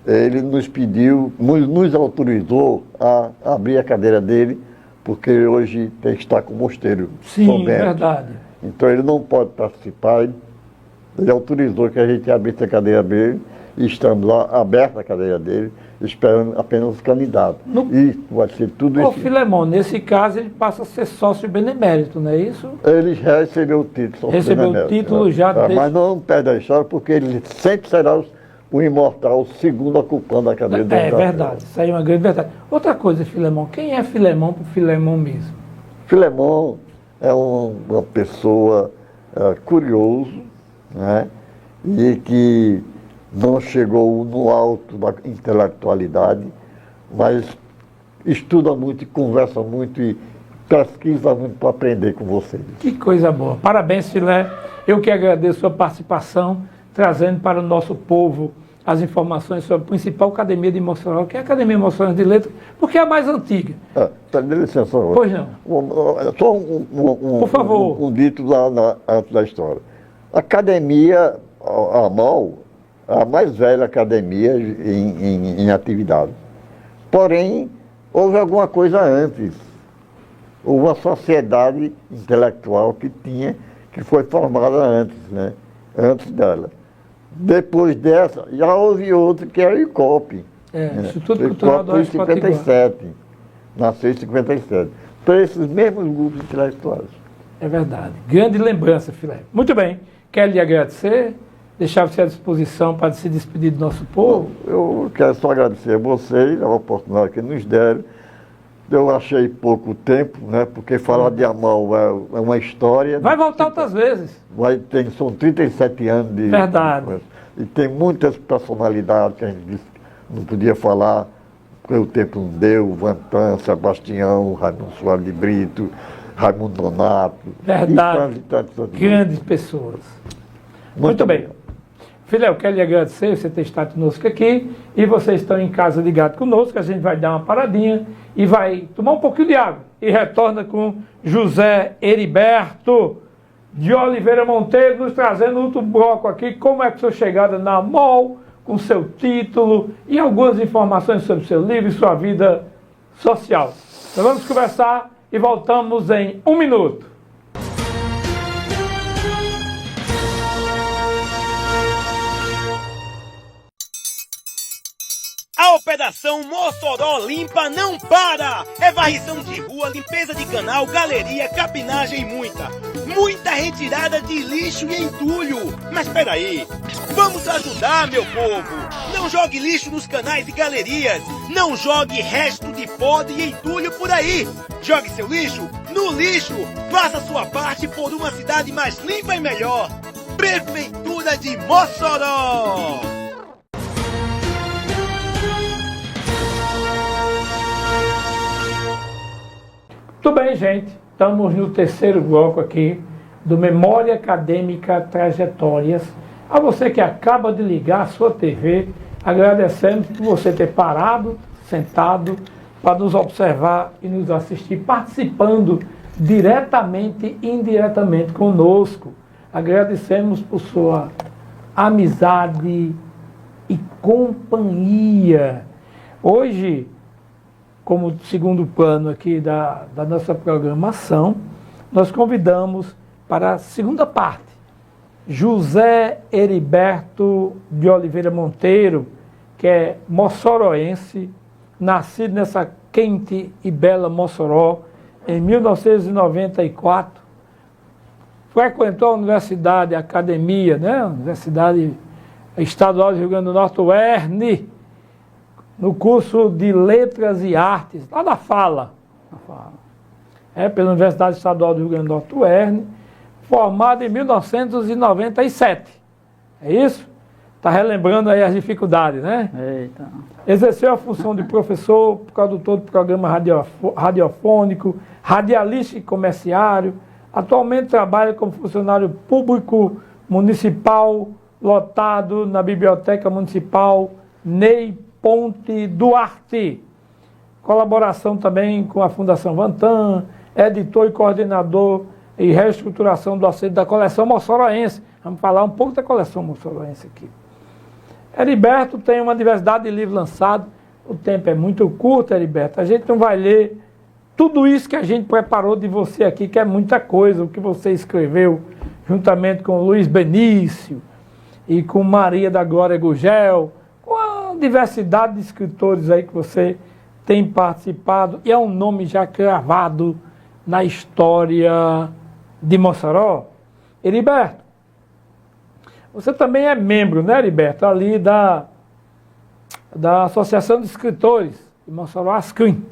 ele nos pediu, nos autorizou a abrir a cadeira dele, porque hoje tem que estar com o mosteiro. Sim, verdade. Então ele não pode participar, ele autorizou que a gente abrisse a cadeira dele, e estamos lá, aberta a cadeira dele, esperando apenas os candidatos. E vai ser tudo isso. Ô, Filemon, nesse caso ele passa a ser sócio benemérito, não é isso? Ele já recebeu o título. Recebeu o título já. Mas não perde a história, porque ele sempre será o imortal, o segundo ocupando a cadeira dele. É verdade, isso aí é uma grande verdade. Outra coisa, Filemon, quem é Filemon para o Filemon mesmo? Filemon é uma pessoa curioso, né? E que não chegou no alto da intelectualidade, mas estuda muito, conversa muito e pesquisa muito para aprender com vocês. Que coisa boa. Parabéns, Filé. Eu que agradeço a sua participação, trazendo para o nosso povo as informações sobre a principal academia de Mossoró, que é a Academia Mossoró de Letras, porque é a mais antiga. Dá licença. Pois não. Só por favor. Um dito antes da história. A academia, a MAU, a mais velha academia em atividade. Porém, houve alguma coisa antes. Houve uma sociedade intelectual que foi formada antes, né? Antes dela. Depois dessa, já houve outro que é o ICOP. Instituto Cultural do Oeste Potiguar. 57. Nasceu em 57. Então, esses mesmos grupos intelectuais. É verdade. Grande lembrança, Filé. Muito bem. Quero lhe agradecer, deixar você à disposição para se despedir do nosso povo. Eu quero só agradecer a vocês, a oportunidade que nos deram. Eu achei pouco tempo, né? Porque falar de Amal é uma história. Vai voltar outras vezes. São 37 anos de... Verdade. E tem muitas personalidades que a gente disse que não podia falar, porque o tempo não deu. Vantan, Sebastião, Raimundo Soares de Brito, Raimundo Donato. Verdade. Grandes pessoas. Muito bem. Filé, eu quero lhe agradecer você ter estado conosco aqui. E vocês estão em casa ligado conosco. A gente vai dar uma paradinha e vai tomar um pouquinho de água. E retorna com José Heriberto de Oliveira Monteiro, nos trazendo outro bloco aqui. Como é que sua chegada na MOL, com seu título e algumas informações sobre seu livro e sua vida social. Então vamos conversar e voltamos em 1 minuto. A Operação Mossoró Limpa não para! É varrição de rua, limpeza de canal, galeria, capinagem e muita retirada de lixo e entulho. Mas peraí, vamos ajudar, meu povo! Não jogue lixo nos canais e galerias! Não jogue resto de pó e entulho por aí! Jogue seu lixo no lixo! Faça sua parte por uma cidade mais limpa e melhor! Prefeitura de Mossoró! Muito bem, gente. Estamos no terceiro bloco aqui do Memória Acadêmica Trajetórias. A você que acaba de ligar a sua TV, agradecemos por você ter parado, sentado, para nos observar e nos assistir, participando diretamente e indiretamente conosco. Agradecemos por sua amizade e companhia. Hoje, como segundo plano aqui da nossa programação, nós convidamos para a segunda parte José Heriberto de Oliveira Monteiro, que é mossoroense, nascido nessa quente e bela Mossoró em 1994, frequentou a Universidade, a Academia, né? Universidade Estadual do Rio Grande do Norte, UERN, no curso de Letras e Artes, lá da Fala. Pela Universidade Estadual do Rio Grande do Norte, UERN, formado em 1997. É isso? Tá relembrando aí as dificuldades, né? Eita. Exerceu a função de professor, produtor de programa radiofônico, radialista e comerciário. Atualmente trabalha como funcionário público municipal, lotado na Biblioteca Municipal Ney Ponte Duarte. Colaboração também com a Fundação Vantan, editor e coordenador e reestruturação do acervo da coleção moçoroense. Vamos falar um pouco da coleção moçoroense aqui. Heriberto tem uma diversidade de livros lançados. O tempo é muito curto, Heriberto. A gente não vai ler tudo isso que a gente preparou de você aqui, que é muita coisa, o que você escreveu, juntamente com Luiz Benício e com Maria da Glória Gugel, com a diversidade de escritores aí que você tem participado, e é um nome já cravado na história de Mossoró. Heriberto, você também é membro, né, Heriberto, ali da Associação de Escritores de Mossoró, ASCRIM,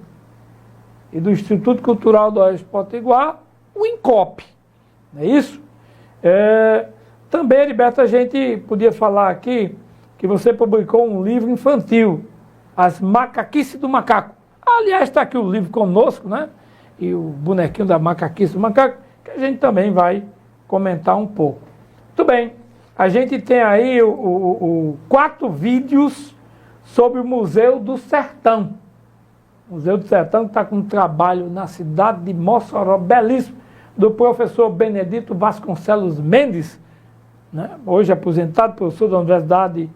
e do Instituto Cultural do Oeste Potiguar, o INCOP, não é isso? Também, Heriberto, a gente podia falar aqui que você publicou um livro infantil, As Macaquices do Macaco. Aliás, está aqui o livro conosco, né? E o bonequinho da Macaquice do Macaco, que a gente também vai comentar um pouco. Muito bem. A gente tem aí 4 vídeos sobre o Museu do Sertão. O Museu do Sertão está com um trabalho na cidade de Mossoró, belíssimo, do professor Benedito Vasconcelos Mendes, né? Hoje aposentado, professor da Universidade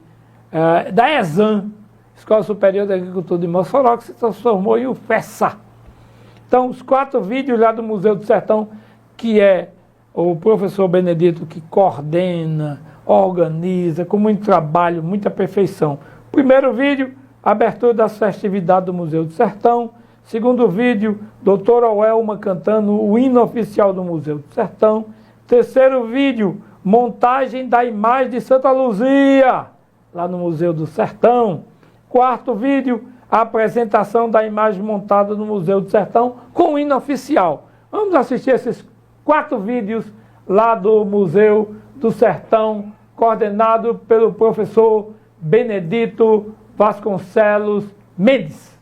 da ESAM, Escola Superior de Agricultura de Mossoró, que se transformou em UFESA. Então, os 4 vídeos lá do Museu do Sertão, que é o professor Benedito que coordena, organiza, com muito trabalho, muita perfeição. Primeiro vídeo, abertura das festividades do Museu do Sertão. Segundo vídeo, doutora Welma cantando o hino oficial do Museu do Sertão. Terceiro vídeo, montagem da imagem de Santa Luzia, lá no Museu do Sertão. Quarto vídeo, a apresentação da imagem montada no Museu do Sertão com o hino oficial. Vamos assistir esses 4 vídeos lá do Museu do Sertão, coordenado pelo professor Benedito Vasconcelos Mendes.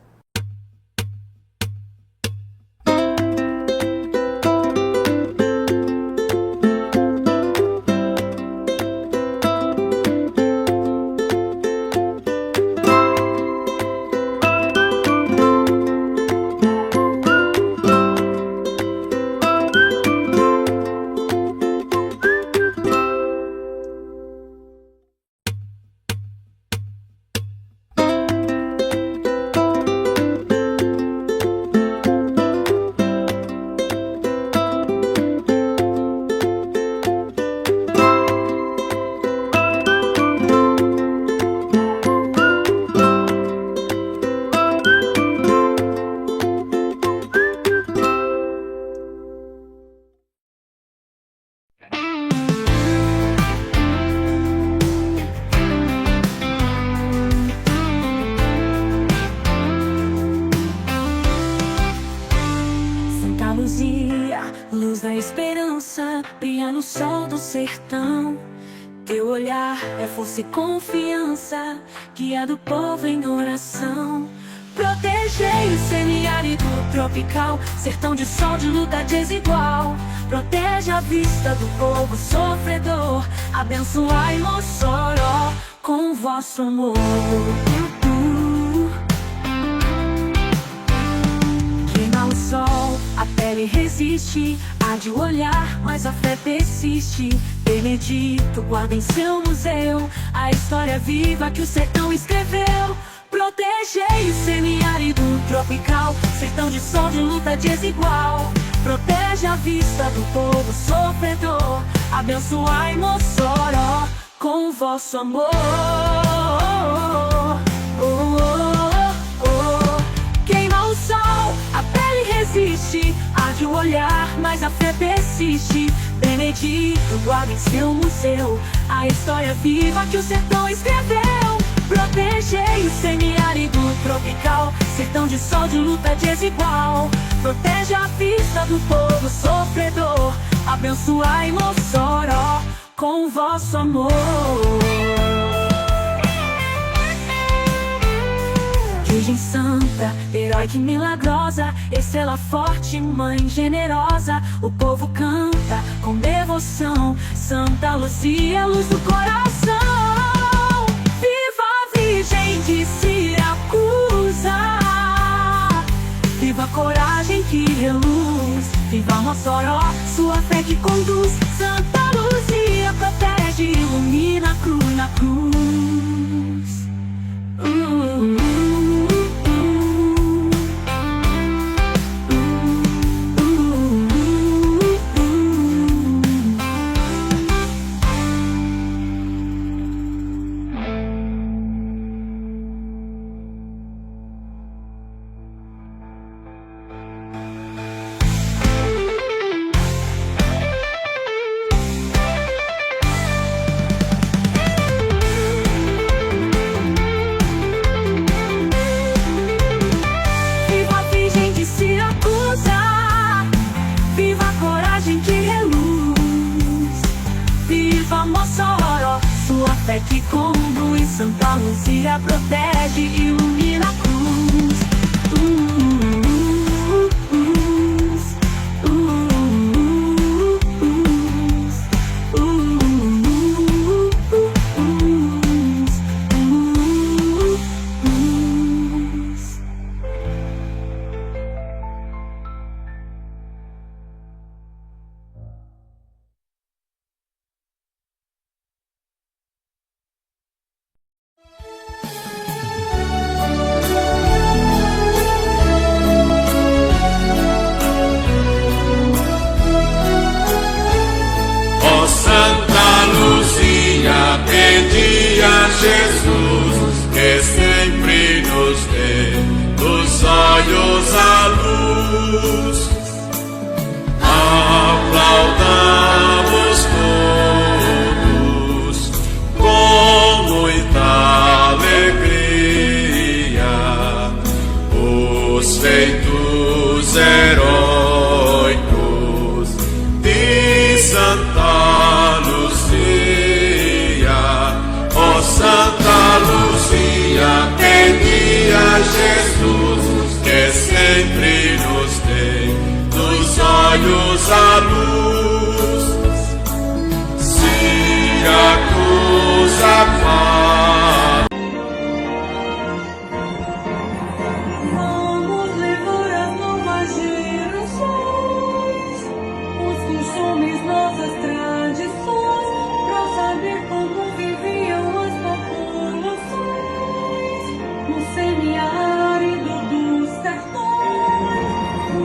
Luz da esperança, brilha no sol do sertão. Teu olhar é força e confiança, guia do povo em oração. Protegei o semiárido tropical, sertão de sol de luta desigual. Protege a vista do povo sofredor, abençoai Mossoró com vosso amor. Queima o sol, a pele resiste, há de olhar, mas a fé persiste. Benedito guarda em seu museu a história viva que o sertão escreveu. Protegei o semiárido tropical, sertão de sol de luta desigual. Protege a vista do povo sofredor, abençoai Mossoró com vosso amor. Queima o sol, a pele resiste, há de olhar, mas a fé persiste. Benedito guarda em seu museu a história viva que o sertão escreveu. Protegei o semiárido tropical, sertão de sol de luta desigual. Protege a vista do povo sofredor, abençoai Mossoró com vosso amor. Virgem Santa, heróica e milagrosa, estrela forte, mãe generosa, o povo canta com devoção, Santa Luzia, luz do coração. Viva a Virgem de Siracusa, viva a coragem que reluz, viva Mossoró, sua fé que conduz, Santa Luzia protege, ilumina a cruz na cruz. Fé que conduz, Santa Luzia protege, ilumina a cruz. Pedi a Jesus que sempre nos dê dos olhos a luz. Aplaudamos todos com muita alegria os feitos heróicos de Santa Luzia. Ó Santa Luzia, pedi a Jesus que sempre nos dê dos olhos a luz. Siracusa paz. Vamos levar as novas gerações os costumes, nossas tradições, pra saber como viviam as populações no semiárido dos sertões. O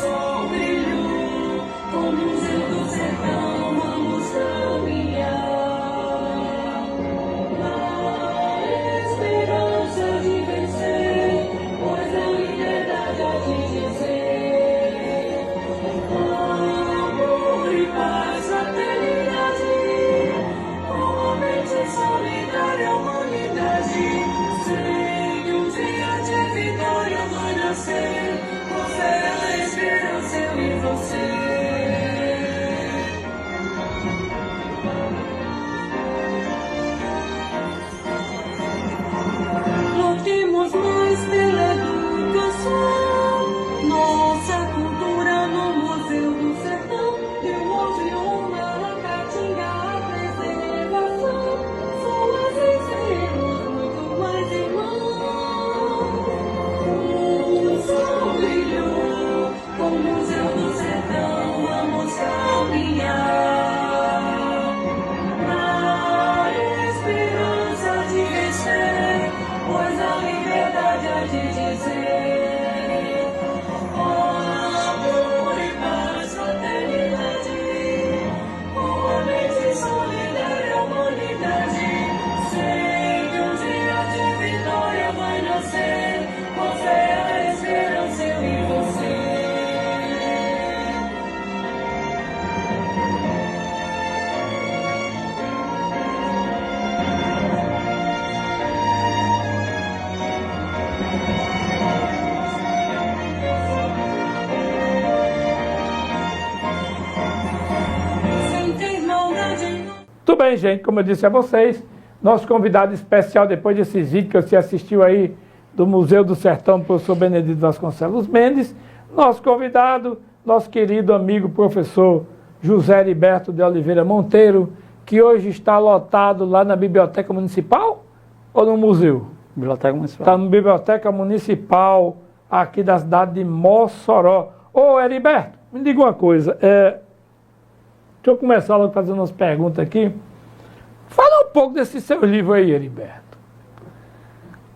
sol brilhou com o museu do sertão, vamos caminhar na esperança de vencer, pois a liberdade há de dizer amor e paz, fraternidade, com a mente solidária, a humanidade. Sei que um dia de vitória vai nascer, com fé, a esperança, eu e você. Lutemos mais pela educação, nossa cultura no Museu do Sertão. De um outro uma Caatinga, a preservação. Só assim seremos muito mais irmãos. O sol brilhou com o Museu do Sertão, vamos caminhar na esperança de vencer, pois a liberdade há de dizer amor e paz, fraternidade, com a mente solidária, a humanidade. Sei que um dia de vitória vai nascer, com fé, a esperança, eu e você. Sem ter maldade. Tudo bem, gente, como eu disse a vocês, nosso convidado especial, depois desses vídeos que você assistiu aí do Museu do Sertão, professor Benedito Vasconcelos Mendes, nosso convidado, nosso querido amigo professor José Heriberto de Oliveira Monteiro, que hoje está lotado lá na Biblioteca Municipal ou no museu? Biblioteca Municipal. Está na Biblioteca Municipal, aqui da cidade de Mossoró. Ô, Heriberto, me diga uma coisa. Deixa eu começar logo fazendo umas perguntas aqui. Fala um pouco desse seu livro aí, Heriberto.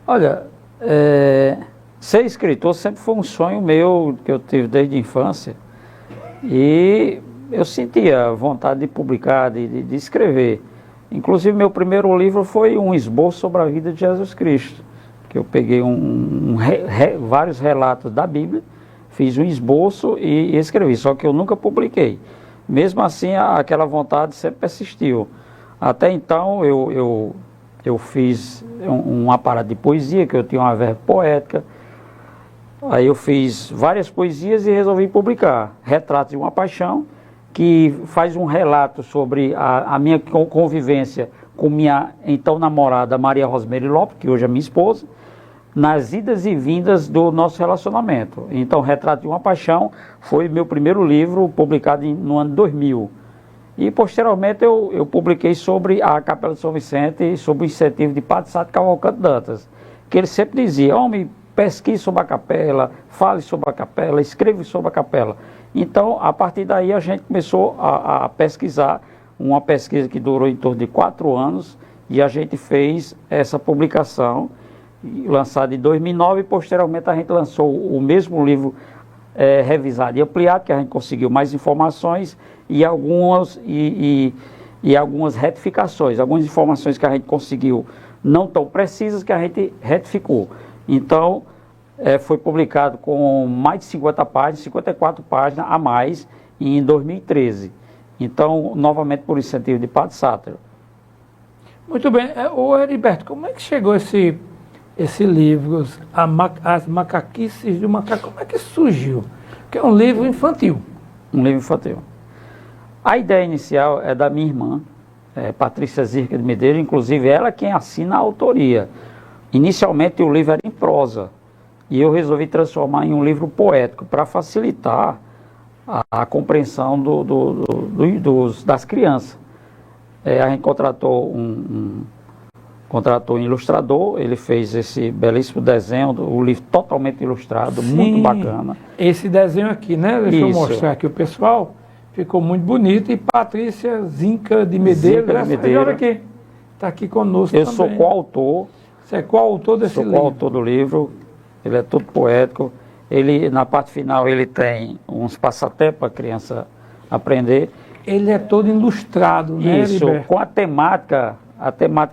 Olha, ser escritor sempre foi um sonho meu, que eu tive desde a infância. E eu sentia vontade de publicar, de escrever. Inclusive, meu primeiro livro foi um esboço sobre a vida de Jesus Cristo, que eu peguei vários relatos da Bíblia, fiz um esboço e escrevi, só que eu nunca publiquei. Mesmo assim, aquela vontade sempre persistiu. Até então, eu fiz uma parada de poesia, que eu tinha uma verve poética. Aí eu fiz várias poesias e resolvi publicar. Retrato de uma Paixão, que faz um relato sobre a minha convivência com minha então namorada Maria Rosemary Lopes, que hoje é minha esposa, nas idas e vindas do nosso relacionamento. Então, Retrato de uma Paixão foi meu primeiro livro, publicado no ano 2000. E, posteriormente, eu publiquei sobre a Capela de São Vicente e sobre o incentivo de Padre Sá de Cavalcante Dantas, que ele sempre dizia: homem, pesquise sobre a capela, fale sobre a capela, escreva sobre a capela. Então, a partir daí, a gente começou a pesquisar, uma pesquisa que durou em torno de 4 anos, e a gente fez essa publicação, lançada em 2009, e posteriormente a gente lançou o mesmo livro revisado e ampliado, que a gente conseguiu mais informações e algumas retificações, algumas informações que a gente conseguiu não tão precisas, que a gente retificou. Então, foi publicado com mais de 50 páginas, 54 páginas a mais, em 2013. Então, novamente por incentivo de Padre Sátiro. Muito bem. Ô, Heriberto, como é que chegou esse livro, As Macaquices do Macaco? Como é que surgiu? Porque é um livro infantil. Um livro infantil. A ideia inicial é da minha irmã, Patrícia Zirca de Medeiros, inclusive ela quem assina a autoria. Inicialmente o livro era em prosa, e eu resolvi transformar em um livro poético para facilitar a compreensão das crianças. A gente contratou um ilustrador, ele fez esse belíssimo desenho, o livro totalmente ilustrado, Sim, muito bacana. Esse desenho aqui, né? Deixa eu Isso. mostrar aqui o pessoal. Ficou muito bonito. E Patrícia Zinca de Medeiros, olha aqui, está aqui conosco Eu também. sou coautor. Você é coautor desse livro? Sou coautor do livro, ele é todo poético. Ele, na parte final, ele tem uns passatempos para a criança aprender. Ele é todo ilustrado, né, Isso, Heriberto? com a temática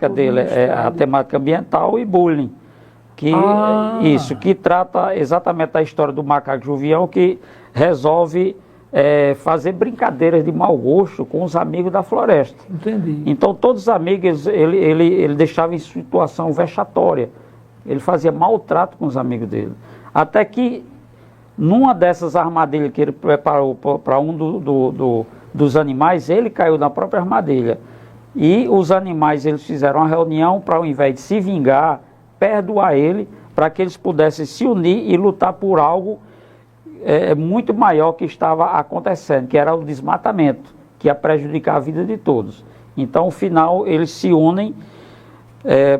todo dele é a temática ambiental e bullying. Que trata exatamente da história do macaco Juvião, que resolve fazer brincadeiras de mau gosto com os amigos da floresta. Entendi. Então, todos os amigos, ele deixava em situação vexatória. Ele fazia maltrato com os amigos dele. Até que, numa dessas armadilhas que ele preparou para um dos animais, ele caiu na própria armadilha. E os animais, eles fizeram uma reunião para, ao invés de se vingar, perdoar ele, para que eles pudessem se unir e lutar por algo muito maior que estava acontecendo, que era o desmatamento, que ia prejudicar a vida de todos. Então, no final, eles se unem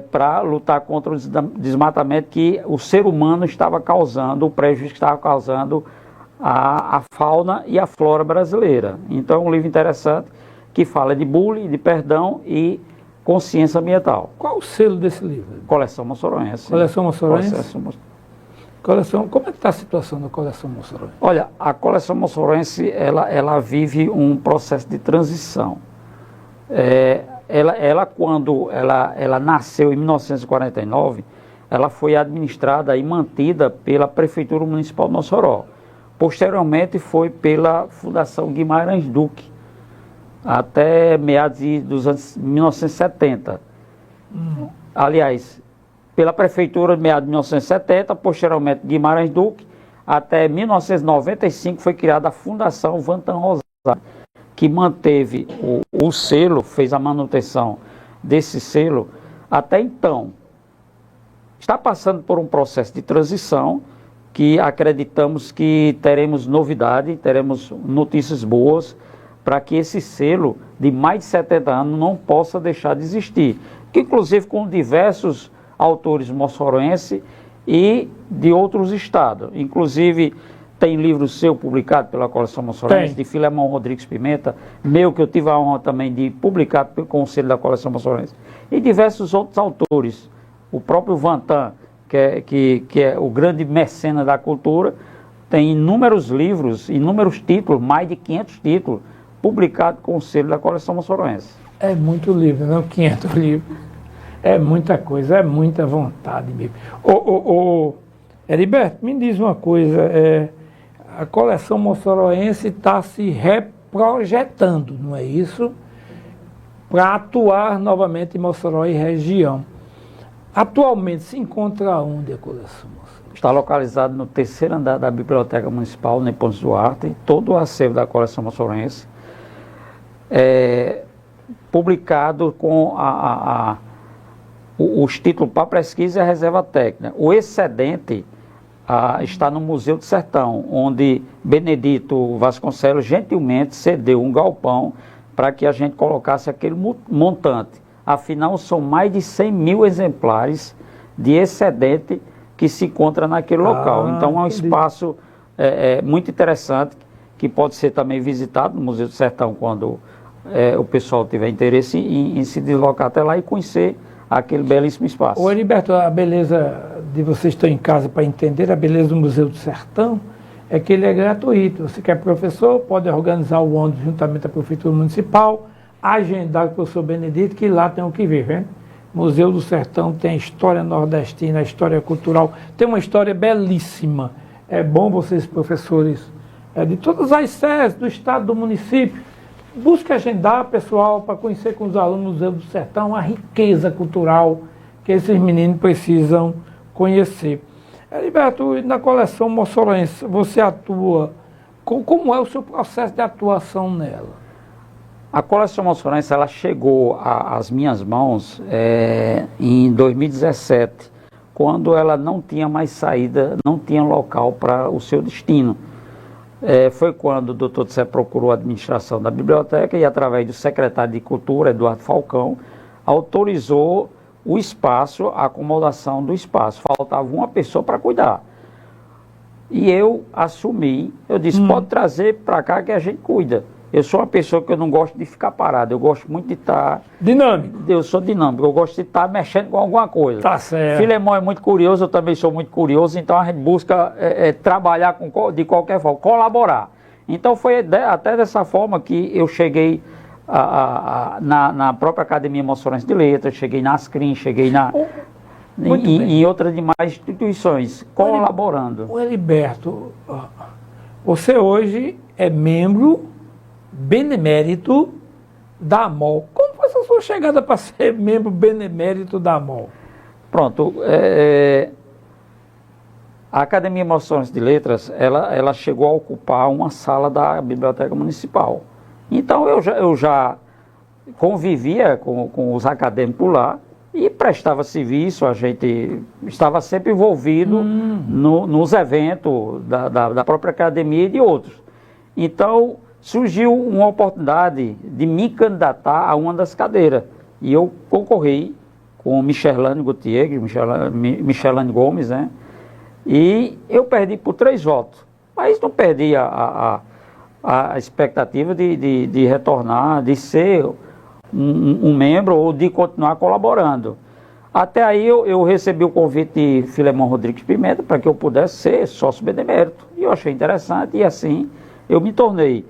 para lutar contra o desmatamento que o ser humano estava causando, o prejuízo que estava causando a fauna e a flora brasileira. Então, é um livro interessante que fala de bullying, de perdão e consciência ambiental. Qual o selo desse livro? Coleção Mossoroense. Coleção Mossoroense? Como é que está a situação da Coleção Mossoroense? Olha, a Coleção Mossoroense, ela vive um processo de transição. Quando ela nasceu em 1949, ela foi administrada e mantida pela Prefeitura Municipal de Mossoró. Posteriormente foi pela Fundação Guimarães Duque, até meados dos anos 1970. Aliás, pela Prefeitura de meados de 1970, posteriormente Guimarães Duque, até 1995 foi criada a Fundação Vantan Rosário, que manteve o selo, fez a manutenção desse selo até então. está passando por um processo de transição que acreditamos que teremos novidade, teremos notícias boas para que esse selo de mais de 70 anos não possa deixar de existir. Que inclusive com diversos autores moçoroenses e de outros estados. Inclusive tem livro seu publicado pela Coleção Moçoroense, de Filemon Rodrigues Pimenta, meu que eu tive a honra também de publicar com o selo da Coleção Moçoroense. E diversos outros autores. O próprio Vantan, que é o grande mecena da cultura, tem inúmeros livros, inúmeros títulos, mais de 500 títulos, publicados com o selo da Coleção Moçoroense. É muito livro, não 500 livros. É muita coisa, é muita vontade mesmo. Heriberto, me diz uma coisa, a Coleção Moçoroense está se reprojetando, não é isso? Para atuar novamente em Mossoró e região. Atualmente se encontra onde a coleção? Está localizado no 3º andar da Biblioteca Municipal, no Pontes Duarte, todo o acervo da Coleção Moçoroense, publicado com os títulos para pesquisa e a reserva técnica. O excedente está no Museu do Sertão, onde Benedito Vasconcelos gentilmente cedeu um galpão para que a gente colocasse aquele montante. Afinal, são mais de 100 mil exemplares de excedente que se encontra naquele local. Então, é um espaço muito interessante, que pode ser também visitado no Museu do Sertão, quando o pessoal tiver interesse em se deslocar até lá e conhecer aquele belíssimo espaço. Ô Heriberto, a beleza de vocês estão em casa para entender, a beleza do Museu do Sertão é que ele é gratuito. Você que é professor, pode organizar o ônibus juntamente à Prefeitura Municipal, agendar com o professor Benedito, que lá tem o que ver, né? Museu do Sertão tem a história nordestina, a história cultural, tem uma história belíssima. É bom vocês, professores, de todas as sedes do estado, do município, busque agendar, pessoal, para conhecer com os alunos do Museu do Sertão a riqueza cultural que esses meninos precisam conhecer. Heriberto, na coleção moçoroense, você atua, como é o seu processo de atuação nela? A Coleção Moçoroense, ela chegou às minhas mãos em 2017, quando ela não tinha mais saída, não tinha local para o seu destino. Foi quando o Dr. Tse procurou a administração da biblioteca e, através do secretário de Cultura, Eduardo Falcão, autorizou o espaço, a acomodação do espaço. Faltava uma pessoa para cuidar. E eu assumi, eu disse, pode trazer para cá que a gente cuida. Eu sou uma pessoa que eu não gosto de ficar parado, eu gosto muito de estar... Dinâmico. Eu sou dinâmico, eu gosto de estar mexendo com alguma coisa. Tá certo. Filemon é muito curioso, eu também sou muito curioso, então a gente busca trabalhar de qualquer forma, colaborar. Então foi até dessa forma que eu cheguei na própria Academia Moçoroense de Letras, cheguei na Ascrim, cheguei em outras demais instituições, colaborando. O Heriberto, você hoje é membro benemérito da AMOL. Como foi essa sua chegada para ser membro benemérito da AMOL? Pronto, a Academia Moçoroense de Letras, ela chegou a ocupar uma sala da Biblioteca Municipal. Então eu já convivia com os acadêmicos lá e prestava serviço, a gente estava sempre envolvido nos eventos da própria academia e de outros. Então surgiu uma oportunidade de me candidatar a uma das cadeiras. E eu concorri com Michelane Gutierrez, Michelane Gomes, né? E eu perdi por 3 votos. Mas não perdi a expectativa de retornar, de ser um membro ou de continuar colaborando. Até aí eu recebi o convite de Filemon Rodrigues Pimenta para que eu pudesse ser sócio benemérito. E eu achei interessante e assim eu me tornei.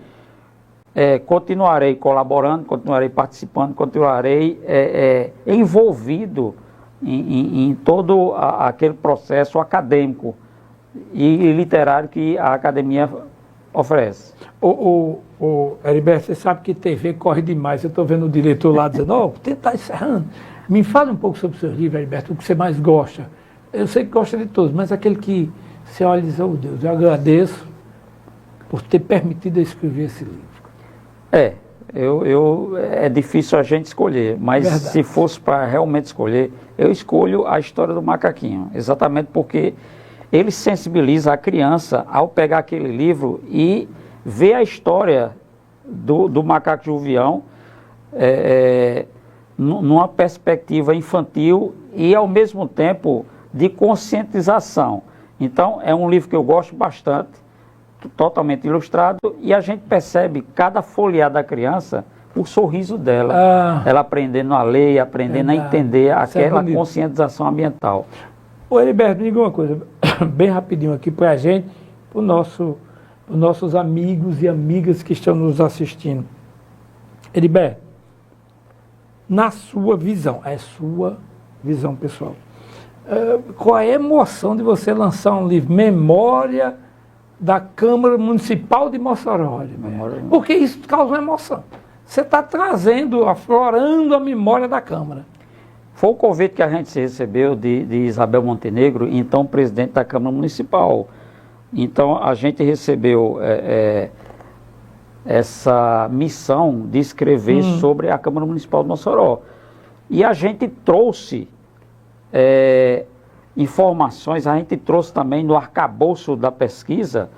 Continuarei colaborando, continuarei participando, continuarei envolvido em todo aquele processo acadêmico e literário que a academia oferece. Heriberto, você sabe que TV corre demais. Eu estou vendo o diretor lá dizendo, tentar encerrando. Me fale um pouco sobre o seu livro, Heriberto, o que você mais gosta. Eu sei que gosta de todos, mas aquele que você olha e diz, oh Deus, eu agradeço por ter permitido eu escrever esse livro. É difícil a gente escolher, mas Verdade. se fosse para realmente escolher, eu escolho a história do macaquinho, exatamente porque ele sensibiliza a criança ao pegar aquele livro e ver a história do macaco Juvião numa perspectiva infantil e ao mesmo tempo de conscientização. Então é um livro que eu gosto bastante, totalmente ilustrado, e a gente percebe cada folhear da criança o sorriso dela, ela aprendendo a ler, aprendendo a entender aquela conscientização ambiental. Ô Heriberto, me diga uma coisa, bem rapidinho aqui para a gente, para os nossos amigos e amigas que estão nos assistindo. Heriberto, na sua visão, é sua visão pessoal, qual é a emoção de você lançar um livro, Memória da Câmara Municipal de Mossoró? Porque isso causa uma emoção. Você está trazendo, aflorando a memória da Câmara. Foi o convite que a gente recebeu de Isabel Montenegro, então presidente da Câmara Municipal. Então a gente recebeu essa missão de escrever sobre a Câmara Municipal de Mossoró. E a gente trouxe informações, a gente trouxe também no arcabouço da pesquisa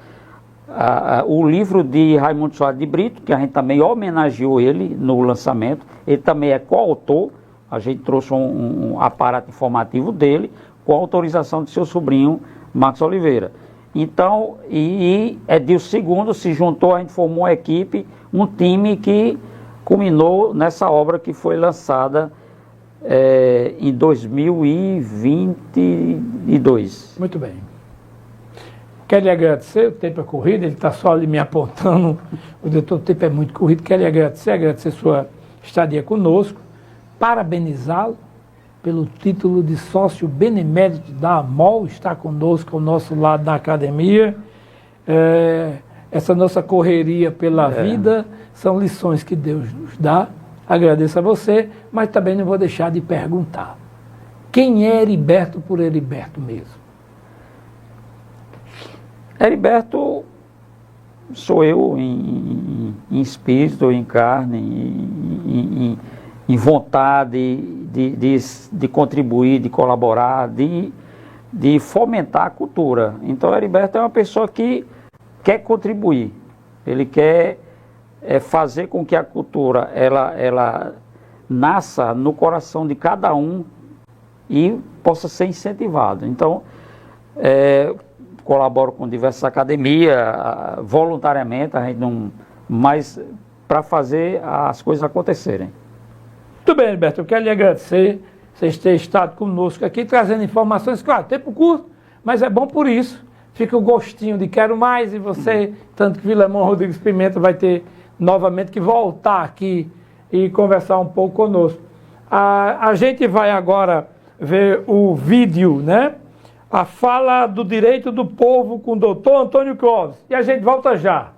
o livro de Raimundo Soares de Brito, que a gente também homenageou ele no lançamento. Ele também é coautor, a gente trouxe um aparato informativo dele, com a autorização de seu sobrinho, Marcos Oliveira. Então, e Edilson II se juntou, a gente formou uma equipe, um time que culminou nessa obra que foi lançada em 2022. Muito bem. Quero lhe agradecer, o tempo é corrido, ele está só ali me apontando, o tempo é muito corrido. Quero lhe agradecer sua estadia conosco, parabenizá-lo pelo título de sócio benemérito da AMOL, está conosco ao nosso lado na academia. Essa nossa correria pela vida são lições que Deus nos dá. Agradeço a você, mas também não vou deixar de perguntar. Quem é Heriberto por Heriberto mesmo? Heriberto sou eu em espírito, em carne, em vontade de contribuir, de colaborar, de fomentar a cultura. Então Heriberto é uma pessoa que quer contribuir, ele quer fazer com que a cultura ela nasça no coração de cada um e possa ser incentivado. Então colaboro com diversas academias, voluntariamente, a gente não, mas para fazer as coisas acontecerem. Muito bem, Heriberto, eu quero lhe agradecer vocês terem estado conosco aqui, trazendo informações, claro, tempo curto, mas é bom por isso. Fica o gostinho de quero mais, e você, tanto que Vilemão Rodrigues Pimenta vai ter novamente que voltar aqui e conversar um pouco conosco. A gente vai agora ver o vídeo, né? A fala do direito do povo com o doutor Antônio Clóvis. E a gente volta já.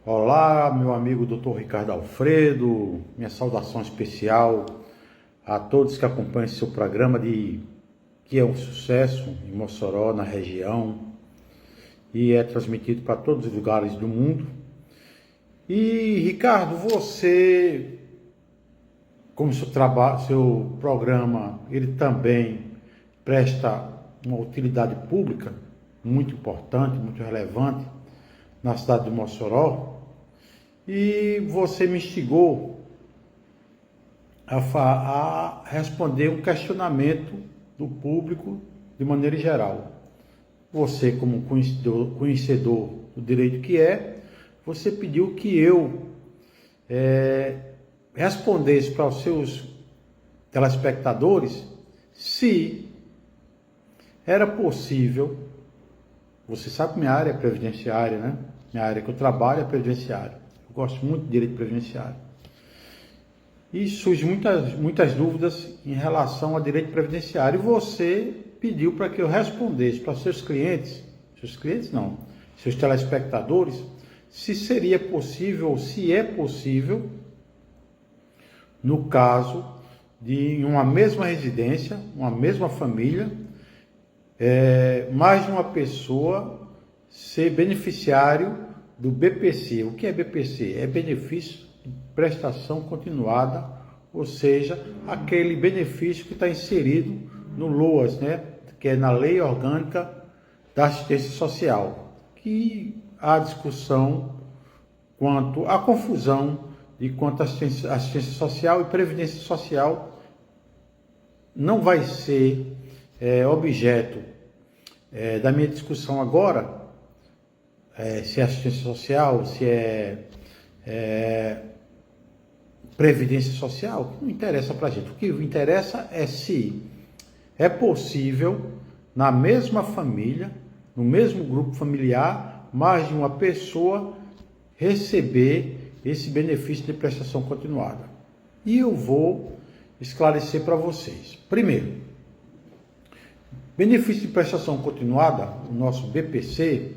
Olá, meu amigo Dr. Ricardo Alfredo, minha saudação especial a todos que acompanham esse seu programa que é um sucesso em Mossoró, na região, e é transmitido para todos os lugares do mundo. E Ricardo, você, como seu programa, ele também presta uma utilidade pública muito importante, muito relevante na cidade de Mossoró, e você me instigou a responder um questionamento do público de maneira geral. Você, como conhecedor do direito que você pediu que eu respondesse para os seus telespectadores se era possível. Você sabe que minha área é previdenciária, né? Minha área que eu trabalho é previdenciária. Eu gosto muito de direito previdenciário. E surgem muitas dúvidas em relação ao direito previdenciário. E você pediu para que eu respondesse para seus telespectadores, se seria possível, ou se é possível, no caso de uma mesma residência, uma mesma família, mais de uma pessoa ser beneficiário do BPC. O que é BPC? É benefício de prestação continuada, ou seja, aquele benefício que está inserido no LOAS, né, que é na Lei Orgânica da Assistência Social, que há discussão quanto à confusão de quanto à assistência social e previdência social não vai ser objeto da minha discussão agora, se é assistência social, se é previdência social, não interessa para a gente. O que interessa é se é possível, na mesma família, no mesmo grupo familiar, mais de uma pessoa receber esse benefício de prestação continuada. E eu vou esclarecer para vocês. Primeiro, benefício de prestação continuada, o nosso BPC,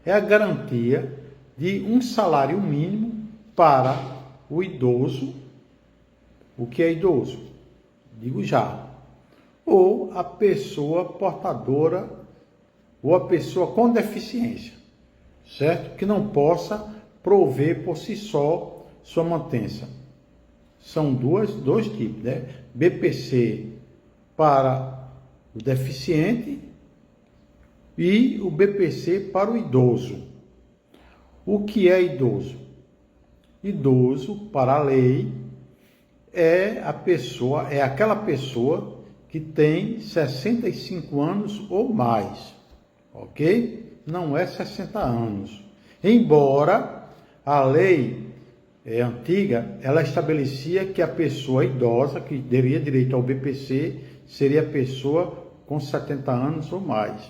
é a garantia de um salário mínimo para o idoso. O que é idoso? Digo já. Ou a pessoa portadora, ou a pessoa com deficiência, certo? Que não possa prover por si só sua mantença. São dois tipos, né? BPC para o deficiente e o BPC para o idoso. O que é idoso? Idoso, para a lei, é aquela pessoa que tem 65 anos ou mais, ok? Não é 60 anos. Embora a lei antiga, ela estabelecia que a pessoa idosa, que teria direito ao BPC, seria a pessoa com 70 anos ou mais.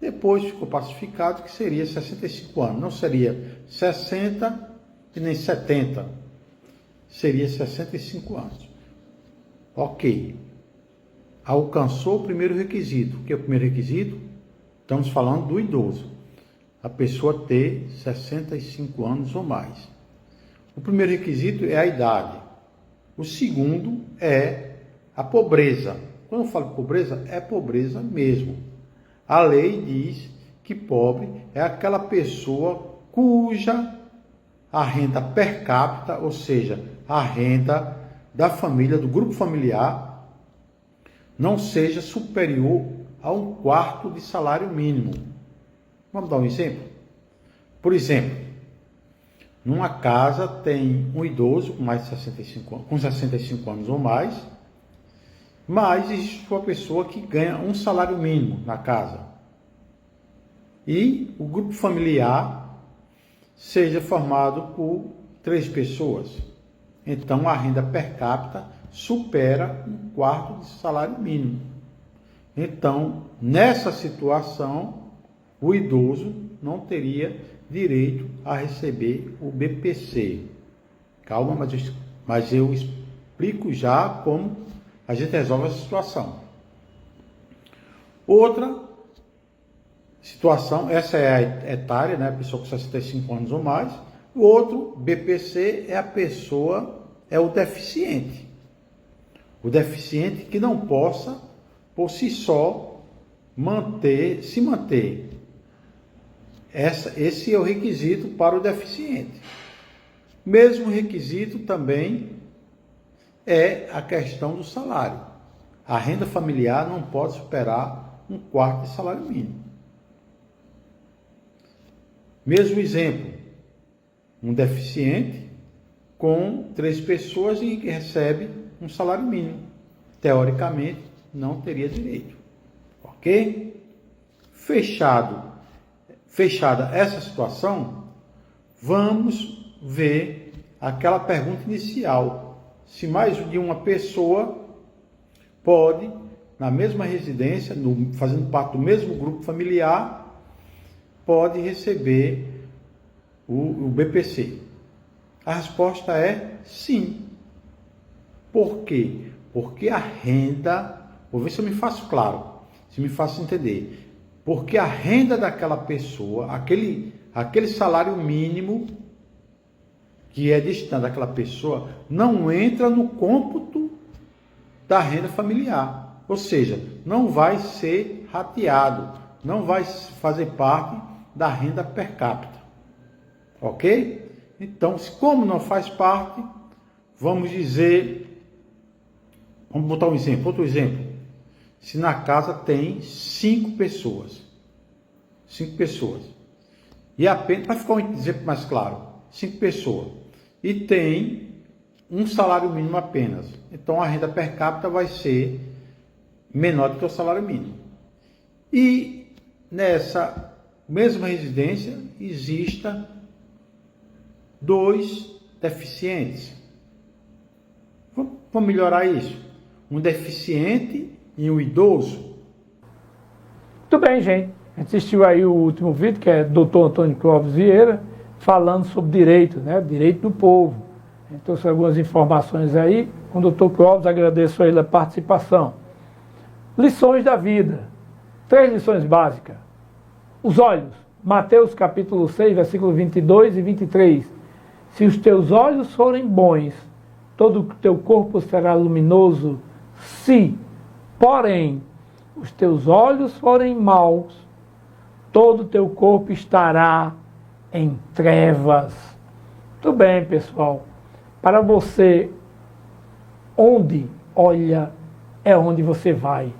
Depois ficou pacificado que seria 65 anos. Não seria 60 e nem 70. Seria 65 anos. Ok. Alcançou o primeiro requisito. O que é o primeiro requisito? Estamos falando do idoso. A pessoa ter 65 anos ou mais. O primeiro requisito é a idade. O segundo é a pobreza. Quando eu falo pobreza, é pobreza mesmo. A lei diz que pobre é aquela pessoa cuja a renda per capita, ou seja, a renda da família, do grupo familiar, não seja superior a 1/4 de salário mínimo. Vamos dar um exemplo? Por exemplo, numa casa tem um idoso com mais de 65 anos ou mais, mas existe uma pessoa que ganha um salário mínimo na casa. E o grupo familiar seja formado por 3 pessoas. Então a renda per capita supera 1/4 de salário mínimo. Então, nessa situação, o idoso não teria direito a receber o BPC. Calma, mas eu explico já como a gente resolve essa situação. Outra situação, essa é a etária, né? A pessoa com 65 anos ou mais. O outro, BPC, é a pessoa, é o deficiente. O deficiente que não possa, por si só, se manter. Esse é o requisito para o deficiente. Mesmo requisito também é a questão do salário. A renda familiar não pode superar 1/4 de salário mínimo. Mesmo exemplo, um deficiente com 3 pessoas e que recebe um salário mínimo. Teoricamente, não teria direito. Ok? Fechada essa situação, vamos ver aquela pergunta inicial. Se mais de uma pessoa pode, na mesma residência, fazendo parte do mesmo grupo familiar, pode receber o BPC? A resposta é sim. Por quê? Porque a renda, vou ver se eu me faço claro, se me faço entender. Porque a renda daquela pessoa, aquele salário mínimo que é destinado àquela pessoa, não entra no cômputo da renda familiar. Ou seja, não vai ser rateado, não vai fazer parte da renda per capita. Ok? Então, como não faz parte, vamos dizer, vamos botar um exemplo, outro exemplo. Se na casa tem 5 pessoas, e apenas, para ficar um exemplo mais claro, 5 pessoas, e tem um salário mínimo apenas, então a renda per capita vai ser menor do que o salário mínimo. E nessa mesma residência exista 2 deficientes. Vamos melhorar isso. Um deficiente e um idoso. Muito bem, gente. A gente assistiu aí o último vídeo, que é do Dr. Antônio Clóvis Vieira, falando sobre direito, né? Direito do povo. A gente trouxe algumas informações aí. Com o Dr. Clóvis, agradeço a ele a participação. Lições da vida. 3 lições básicas. Os olhos. Mateus capítulo 6, versículo 22 e 23. Se os teus olhos forem bons, todo o teu corpo será luminoso. Se, porém, os teus olhos forem maus, todo o teu corpo estará em trevas. Muito bem, pessoal. Para você, onde olha é onde você vai.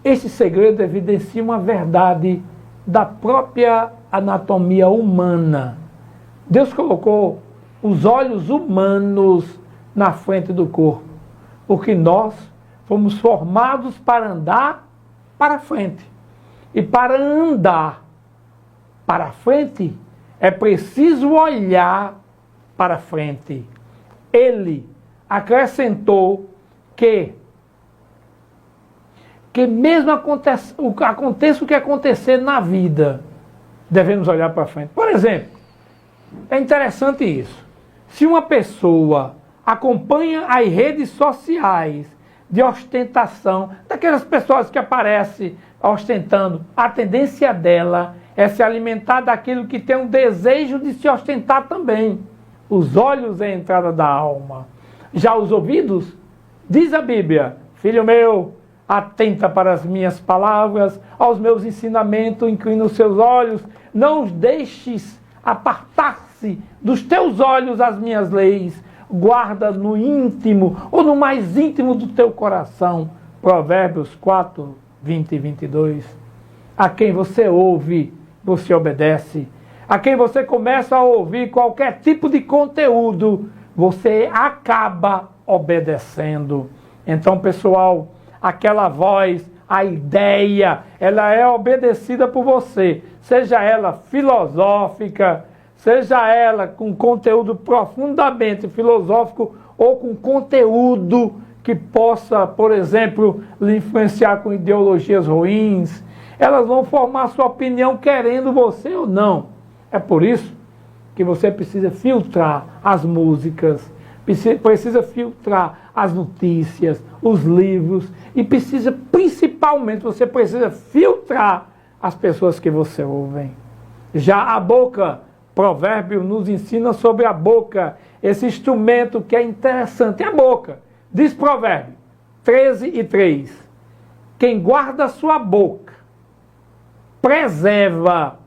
Este segredo evidencia uma verdade da própria anatomia humana. Deus colocou os olhos humanos na frente do corpo, porque nós fomos formados para andar para frente. E para andar para frente, é preciso olhar para frente. Ele acrescentou que mesmo aconteça o que acontecer na vida, devemos olhar para frente. Por exemplo, é interessante isso. Se uma pessoa acompanha as redes sociais de ostentação, daquelas pessoas que aparecem ostentando, a tendência dela é se alimentar daquilo que tem um desejo de se ostentar também. Os olhos é a entrada da alma. Já os ouvidos, diz a Bíblia, filho meu, atenta para as minhas palavras, aos meus ensinamentos, inclina os seus olhos, não os deixes apartar-se dos teus olhos as minhas leis, guarda no íntimo, ou no mais íntimo do teu coração. Provérbios 4, 20 e 22. A quem você ouve, você obedece. A quem você começa a ouvir qualquer tipo de conteúdo, você acaba obedecendo. Então, pessoal, aquela voz, a ideia, ela é obedecida por você. Seja ela filosófica, seja ela com conteúdo profundamente filosófico ou com conteúdo que possa, por exemplo, lhe influenciar com ideologias ruins, elas vão formar sua opinião querendo você ou não. É por isso que você precisa filtrar as músicas, precisa filtrar as notícias, os livros e principalmente, você precisa filtrar as pessoas que você ouve. Já a boca, Provérbio nos ensina sobre a boca, esse instrumento que é interessante, é a boca. Diz Provérbio 13 e 3. Quem guarda a sua boca preserva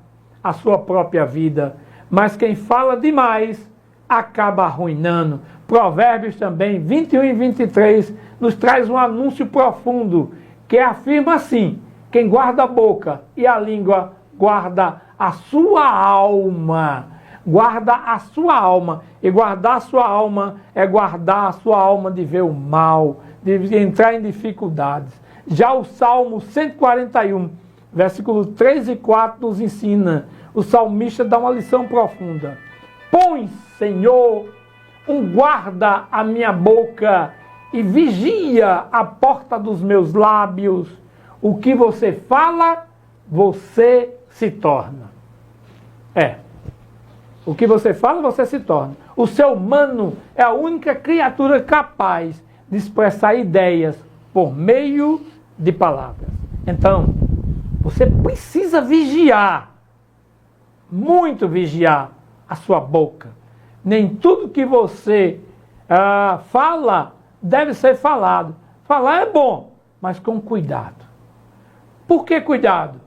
a sua própria vida, mas quem fala demais acaba arruinando. Provérbios também 21 e 23 nos traz um anúncio profundo que afirma assim: quem guarda a boca e a língua guarda a sua alma. Guarda a sua alma. E guardar a sua alma é guardar a sua alma de ver o mal, de entrar em dificuldades. Já o Salmo 141, versículo 3 e 4 nos ensina. O salmista dá uma lição profunda. Põe, Senhor, um guarda à minha boca e vigia a porta dos meus lábios. O que você fala, você se torna. O que você fala, você se torna. O ser humano é a única criatura capaz de expressar ideias por meio de palavras. Então, você precisa vigiar, muito vigiar a sua boca. Nem tudo que você fala deve ser falado. Falar é bom, mas com cuidado. Por que cuidado?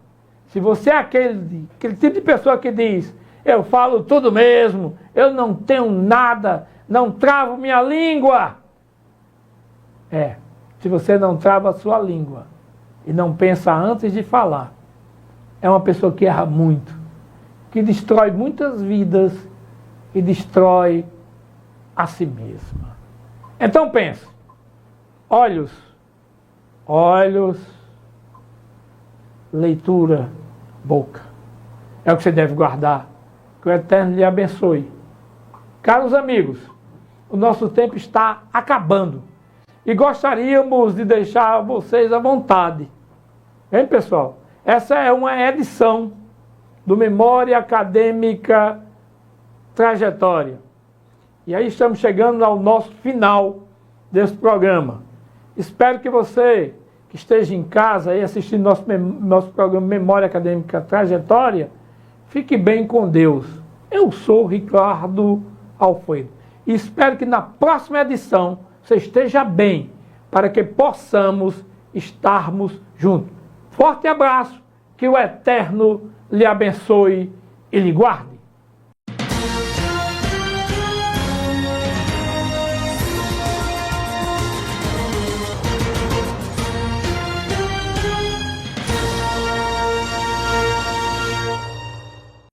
Se você é aquele tipo de pessoa que diz: eu falo tudo mesmo, eu não tenho nada, não travo minha língua. Se você não trava a sua língua e não pensa antes de falar, é uma pessoa que erra muito, que destrói muitas vidas e destrói a si mesma. Então pense, olhos, leitura, boca. É o que você deve guardar. Que o Eterno lhe abençoe. Caros amigos, o nosso tempo está acabando. E gostaríamos de deixar vocês à vontade. Hein, pessoal? Essa é uma edição do Memória Acadêmica Trajetória. E aí estamos chegando ao nosso final desse programa. Espero que você que esteja em casa aí assistindo nosso programa Memória Acadêmica Trajetória, fique bem com Deus. Eu sou Ricardo Alfredo. E espero que na próxima edição você esteja bem, para que possamos estarmos juntos. Forte abraço, que o Eterno lhe abençoe e lhe guarde.